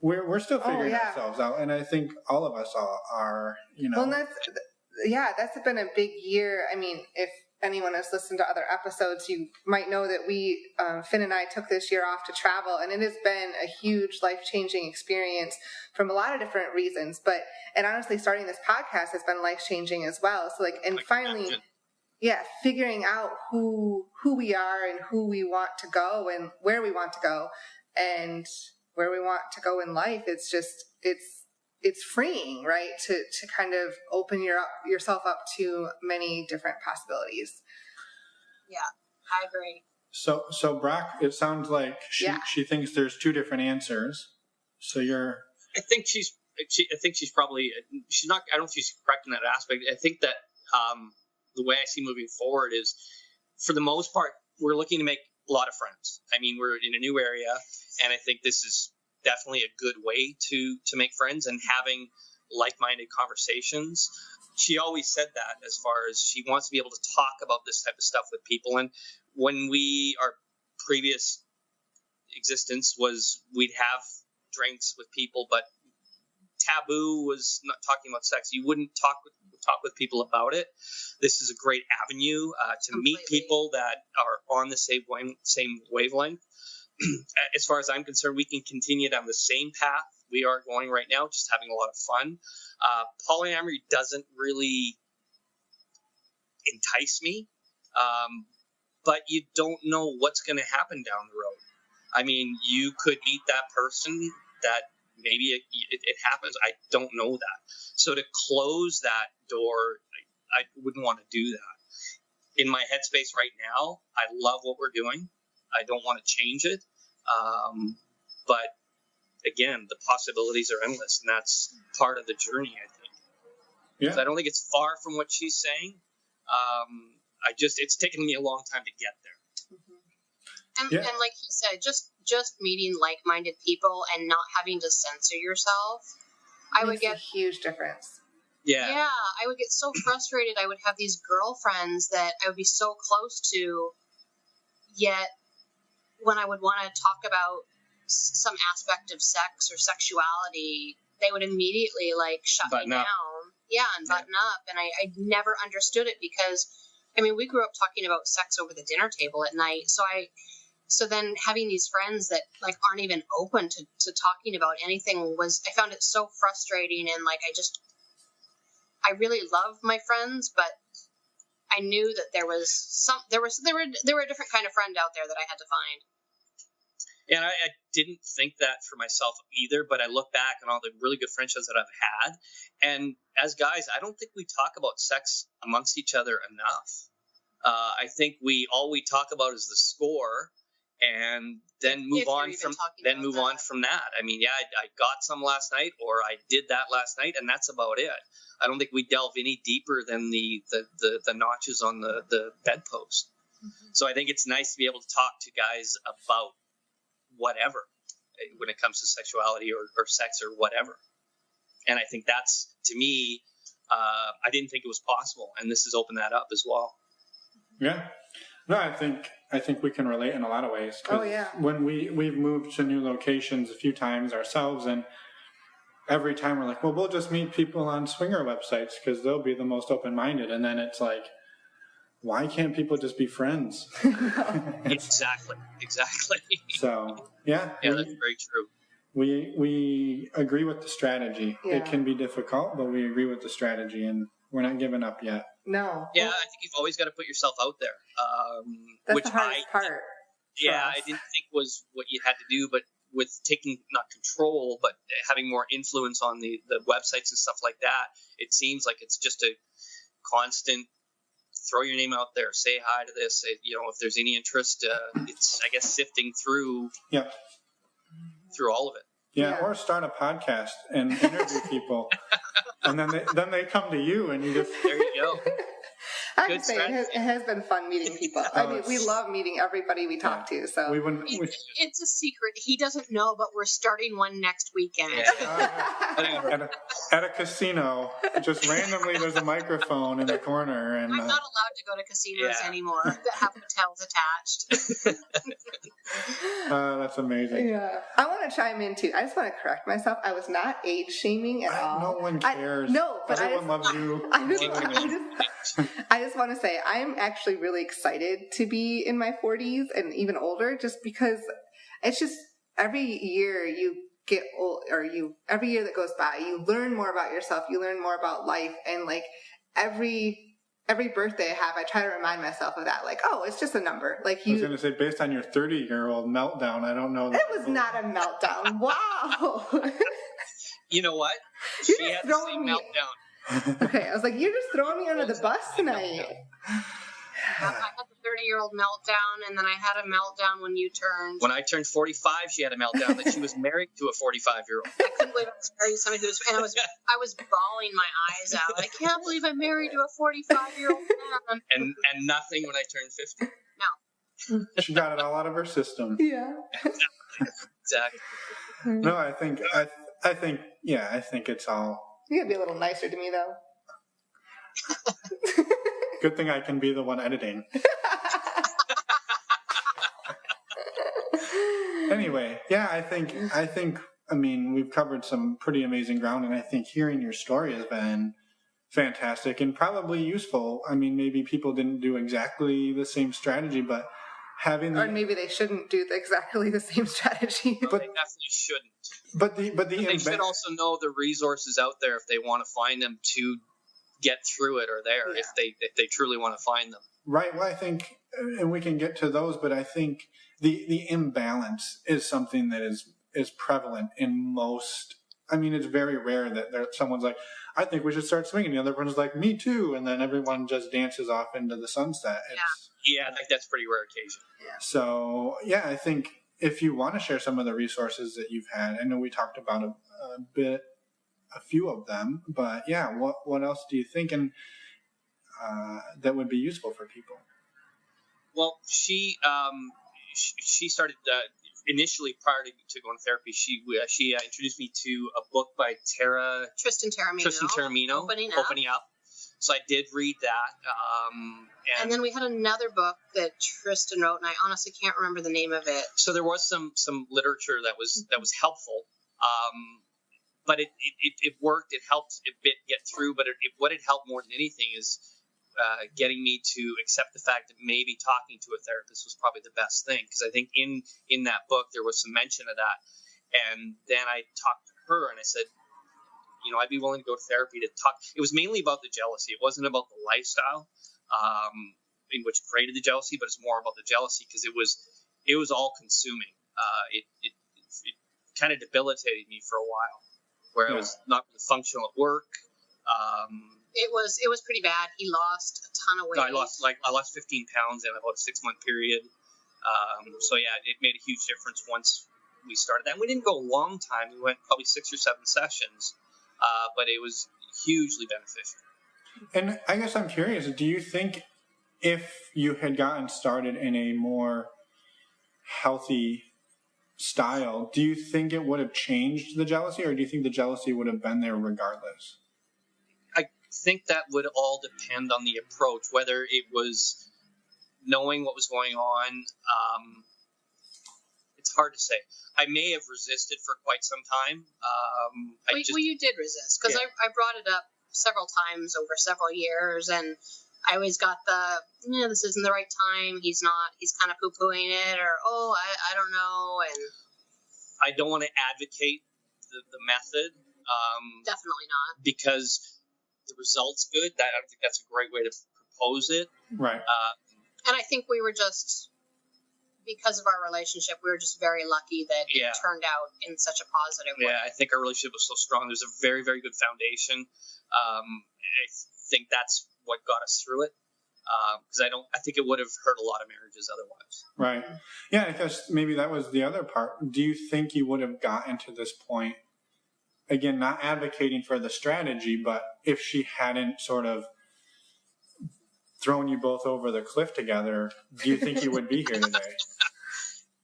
we're still figuring ourselves out, and I think all of us are. Well, that's been a big year. I mean, if anyone has listened to other episodes, you might know that Finn and I took this year off to travel, and it has been a huge life-changing experience from a lot of different reasons. And honestly, starting this podcast has been life-changing as well. So finally, figuring out who we are and who we want to go and where we want to go and where we want to go in life. It's just, it's freeing, right? To kind of open yourself up to many different possibilities. Yeah, I agree. So Brock, it sounds like she thinks there's two different answers. So I think she's probably, she's not, I don't know if she's correct in that aspect. I think that the way I see moving forward is, for the most part, we're looking to make a lot of friends. I mean, we're in a new area, and I think this is definitely a good way to make friends and having like-minded conversations. She always said that, as far as she wants to be able to talk about this type of stuff with people. And when our previous existence was, we'd have drinks with people, but taboo was not talking about sex. You wouldn't talk with people about it. This is a great avenue to meet people that are on the same wavelength. As far as I'm concerned, we can continue down the same path we are going right now, just having a lot of fun. Polyamory doesn't really entice me, but you don't know what's going to happen down the road. I mean, you could meet that person that maybe it happens. I don't know that. So to close that door, I wouldn't want to do that. In my headspace right now, I love what we're doing. I don't want to change it. But again, the possibilities are endless, and that's part of the journey, I think. Yeah. So I don't think it's far from what she's saying. It's taken me a long time to get there. Mm-hmm. And like he said, just meeting like-minded people and not having to censor yourself. I would get a huge difference. Yeah, I would get so frustrated. I would have these girlfriends that I would be so close to, yet when I would want to talk about some aspect of sex or sexuality, they would immediately like shut me down. Yeah, and button up. And I never understood it because, I mean, we grew up talking about sex over the dinner table at night. So then having these friends that like aren't even open to talking about anything I found it so frustrating. And like, I really love my friends, but I knew that there were a different kind of friend out there that I had to find. And I didn't think that for myself either, but I look back on all the really good friendships that I've had. And as guys, I don't think we talk about sex amongst each other enough. I think all we talk about is the score, and then move on from that. I mean, yeah, I got some last night, or I did that last night, and that's about it. I don't think we delve any deeper than the notches on the bedpost. Mm-hmm. So I think it's nice to be able to talk to guys about whatever when it comes to sexuality or sex or whatever. And I think that's, to me, I didn't think it was possible, and this has opened that up as well. Yeah. No, I think we can relate in a lot of ways. Oh, yeah. When we've moved to new locations a few times ourselves, and every time we're like, well, we'll just meet people on swinger websites because they'll be the most open-minded. And then it's like, why can't people just be friends? Exactly. So, yeah. Yeah, that's very true. We agree with the strategy. Yeah. It can be difficult, but we agree with the strategy, and we're not giving up yet. No. Yeah, I think you've always got to put yourself out there. That's which the hardest part. Yeah, I didn't think was what you had to do, but with taking, not control, but having more influence on the websites and stuff like that, it seems like it's just a constant throw your name out there, say hi to this. If there's any interest, it's, I guess, sifting through all of it. Yeah, or start a podcast and interview people, and then they come to you, and you just there you go. I have to say, it has been fun meeting people. I mean, we love meeting everybody we talk to. So it's a secret. He doesn't know, but we're starting one next weekend. Yeah. At a casino, just randomly, there's a microphone in the corner, and I'm not allowed to go to casinos anymore that have hotels attached. That's amazing. Yeah, I want to chime in too. I just want to correct myself. I was not age shaming at all. No one cares. But everyone loves you. I just want to say I'm actually really excited to be in my 40s and even older, just because it's just every year you get old, or every year that goes by, you learn more about yourself, you learn more about life, and like every birthday I have, I try to remind myself of that. Like, oh, it's just a number. Like I was going to say, based on your 30-year-old meltdown, I don't know. It was not a meltdown. Wow. You know what? She had the same meltdown. Okay, I was like, you're just throwing me under the bus tonight. I had the 30-year-old meltdown, and then I had a meltdown when you turned. When I turned 45, she had a meltdown that she was married to a 45-year-old. I couldn't believe I was married to somebody and I was bawling my eyes out. I can't believe I'm married to a 45-year-old man. And nothing when I turned 50. No. She got it all out of her system. Yeah. Exactly. No, I think it's all. You gotta be a little nicer to me, though. Good thing I can be the one editing. Anyway, yeah, I think, I mean, we've covered some pretty amazing ground, and I think hearing your story has been fantastic and probably useful. I mean, maybe people didn't do exactly the same strategy, but or maybe they shouldn't do exactly the same strategy. But they definitely shouldn't. But they should also know the resources out there if they want to find them to get through it, or if they truly want to find them. Right. Well, I think, and we can get to those, but I think the imbalance is something that is prevalent in most. I mean, it's very rare that someone's like, I think we should start swinging. The other person's like, me too. And then everyone just dances off into the sunset. Yeah, I think that's a pretty rare occasion. Yeah. So, yeah, I think if you want to share some of the resources that you've had, I know we talked about a few of them, but yeah, what else do you think and that would be useful for people? Well, she started initially, prior to going to therapy, she introduced me to a book by Tristan Taormino, Opening Up. So I did read that. And then we had another book that Tristan wrote, and I honestly can't remember the name of it. So there was some literature that was helpful, but it worked. It helped a bit get through. But what it helped more than anything is getting me to accept the fact that maybe talking to a therapist was probably the best thing. Because I think in that book there was some mention of that. And then I talked to her and I said, I'd be willing to go to therapy to talk. It was mainly about the jealousy. It wasn't about the lifestyle, in which created the jealousy, but it's more about the jealousy because it was all consuming. It kind of debilitated me for a while, where I was not really functional at work. It was pretty bad. He lost a ton of weight. I lost 15 pounds in about a 6-month period. So yeah, it made a huge difference once we started that. And we didn't go a long time. We went probably 6 or 7 sessions, but it was hugely beneficial. And I guess I'm curious, do you think if you had gotten started in a more healthy style, do you think it would have changed the jealousy, or do you think the jealousy would have been there regardless? I think that would all depend on the approach, whether it was knowing what was going on. It's hard to say. I may have resisted for quite some time. Well, you did resist, because I brought it up several times over several years, and I always got this isn't the right time. He's kind of poo-pooing it, or, I don't know. And I don't want to advocate the method. Definitely not. Because the result's good. I don't think that's a great way to propose it. Right. And I think we were just, because of our relationship, we were just very lucky that it turned out in such a positive way. Yeah, I think our relationship was so strong. There's a very, very good foundation. I think that's what got us through it. Because I think it would have hurt a lot of marriages otherwise. Right. Yeah, I guess maybe that was the other part. Do you think you would have gotten to this point, again, not advocating for the strategy, but if she hadn't sort of thrown you both over the cliff together, do you think you would be here today?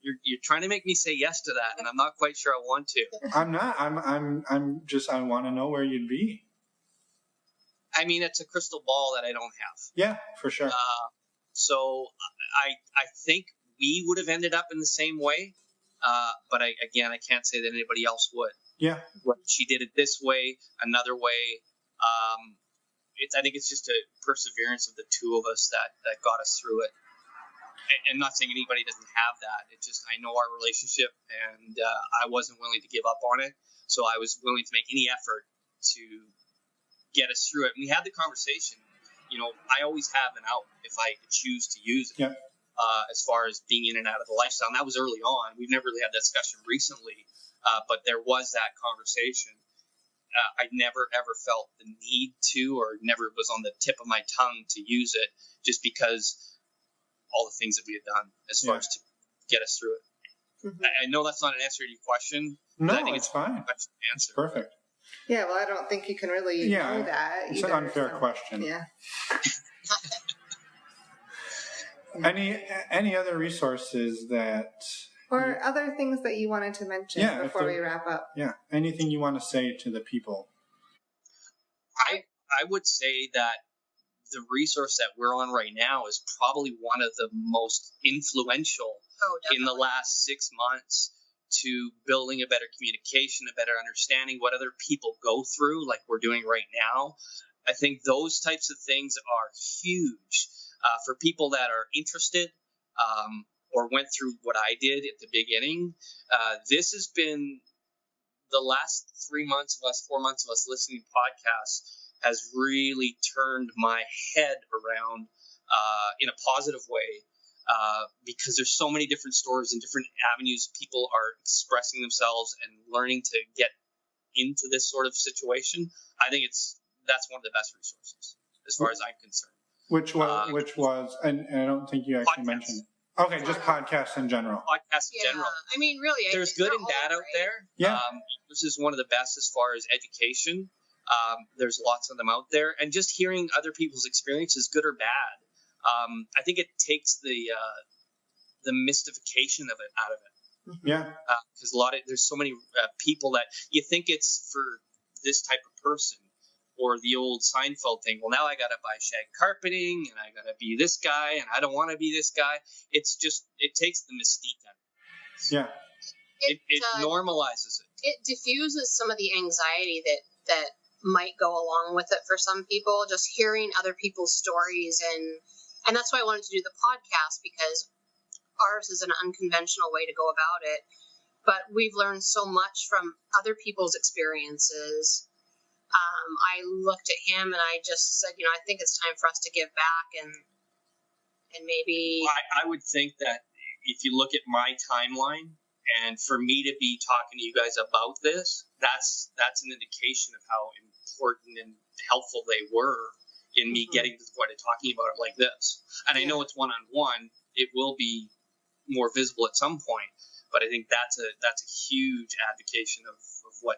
You're trying to make me say yes to that, and I'm not quite sure I want to. I'm not. I'm just, I want to know where you'd be. I mean, it's a crystal ball that I don't have. Yeah, for sure. So I think we would have ended up in the same way, but I can't say that anybody else would. Yeah. She did it this way, another way. I think it's just a perseverance of the two of us that got us through it. And not saying anybody doesn't have that. It's just, I know our relationship, and I wasn't willing to give up on it. So I was willing to make any effort to get us through it. And we had the conversation. I always have an out if I choose to use it. Yeah. As far as being in and out of the lifestyle. And that was early on. We've never really had that discussion recently, but there was that conversation. I never ever felt the need to, or never was on the tip of my tongue to use it, just because all the things that we had done as far as to get us through it. Mm-hmm. I know that's not an answer to your question. No, I think it's fine. Answer. It's perfect. Yeah, well, I don't think you can really know that. It's either, an unfair question. Yeah. Any other resources that... Or other things that you wanted to mention before we wrap up? Yeah, anything you want to say to the people? I would say that the resource that we're on right now is probably one of the most influential in the last 6 months to building a better communication, a better understanding what other people go through, like we're doing right now. I think those types of things are huge for people that are interested or went through what I did at the beginning. This has been the last 3 months of us, 4 months of us listening to podcasts has really turned my head around in a positive way. Because there's so many different stories and different avenues people are expressing themselves and learning to get into this sort of situation. I think that's one of the best resources as far as I'm concerned. Which was, and I don't think you actually mentioned it. Okay, just podcasts in general. Podcasts in general. I mean, really, there's good and bad out there. Yeah. This is one of the best as far as education. There's lots of them out there, and just hearing other people's experiences, good or bad. I think it takes the mystification of it out of it. Yeah. Because there's so many people that you think it's for this type of person, Or the old Seinfeld thing. Well, now I got to buy shag carpeting, and I got to be this guy, and I don't want to be this guy. It's just, it takes the mystique out of it. Yeah. It normalizes it. It diffuses some of the anxiety that might go along with it for some people. Just hearing other people's stories, and that's why I wanted to do the podcast, because ours is an unconventional way to go about it. But we've learned so much from other people's experiences. I looked at him and I just said, I think it's time for us to give back and maybe. I would think that if you look at my timeline, and for me to be talking to you guys about this, that's an indication of how important and helpful they were in me getting to the point of talking about it like this. And I know it's one-on-one; it will be more visible at some point, but I think that's a huge advocation of what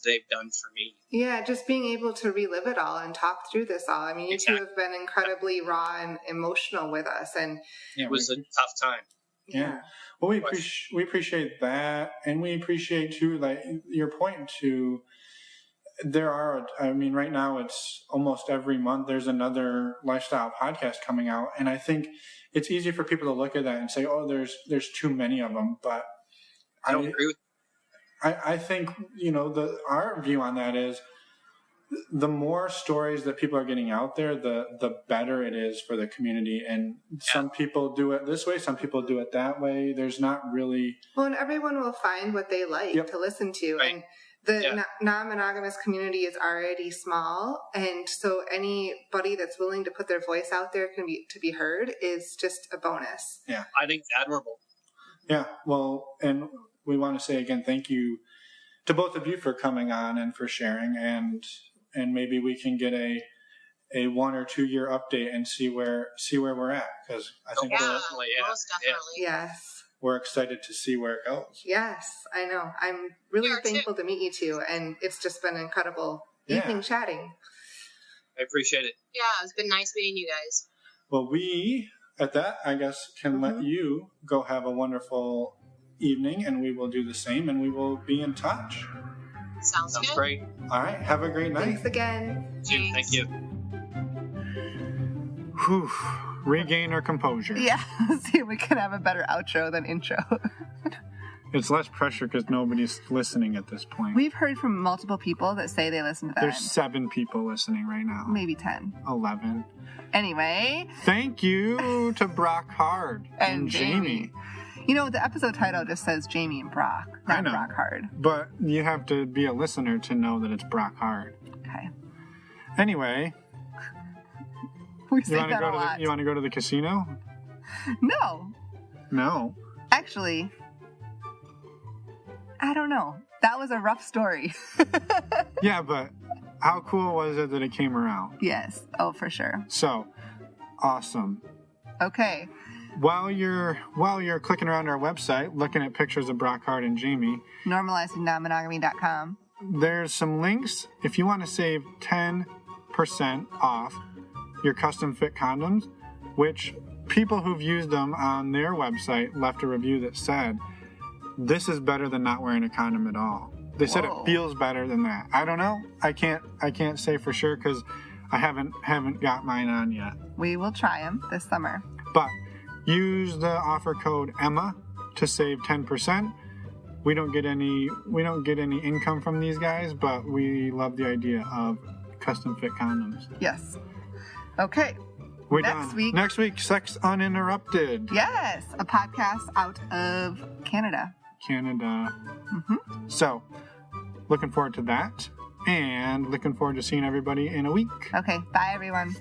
they've done for me. Yeah, just being able to relive it all and talk through this all. I mean, you two have been incredibly raw and emotional with us, and it was a tough time. Yeah. Well, we appreciate that, and we appreciate too, like your point to. Right now it's almost every month there's another lifestyle podcast coming out, and I think it's easy for people to look at that and say, "Oh, there's too many of them," but I don't agree with. I think, our view on that is the more stories that people are getting out there, the better it is for the community. And some people do it this way, some people do it that way. There's not really... Well, and everyone will find what they like to listen to. Right. And the non-monogamous community is already small. And so anybody that's willing to put their voice out there to be heard is just a bonus. Yeah. I think it's admirable. Yeah. Well, and we want to say again, thank you to both of you for coming on and for sharing, and maybe we can get a 1 or 2 year update and see where we're at, because I think most definitely. Yes. We're excited to see where it goes. Yes, I know. I'm really thankful to meet you two, and it's just been an incredible evening chatting. I appreciate it. Yeah, it's been nice meeting you guys. Well, we at that, I guess, can let you go have a wonderful evening, and we will do the same, and we will be in touch. Sounds good. Great. All right. Have a great night. Thanks again. Thank you. Whew. Regain our composure. Yeah. See if we can have a better outro than intro. It's less pressure because nobody's listening at this point. We've heard from multiple people that say they listen to that. There's 7 people listening right now. Maybe 10. 11. Anyway. Thank you to Brock Hard and Jamie. The episode title just says Jamie and Brock, not Brock Hard. But you have to be a listener to know that it's Brock Hard. Okay. Anyway. We say that a lot. You want to go to the casino? No. No. Actually, I don't know. That was a rough story. Yeah, but how cool was it that it came around? Yes. Oh, for sure. So, awesome. Okay. While you're clicking around our website, looking at pictures of Brock Hard and Jamie, normalizingnonmonogamy.com, there's some links. If you want to save 10% off your custom fit condoms, which people who've used them on their website left a review that said, this is better than not wearing a condom at all. They said it feels better than that. I don't know. I can't say for sure because I haven't got mine on yet. We will try them this summer. But use the offer code Emma to save 10%. We don't get any income from these guys, but we love the idea of custom fit condoms. Yes. Okay. We're done. Next week, Sex Uninterrupted. Yes, a podcast out of Canada. Mm-hmm. So, looking forward to that, and looking forward to seeing everybody in a week. Okay. Bye, everyone.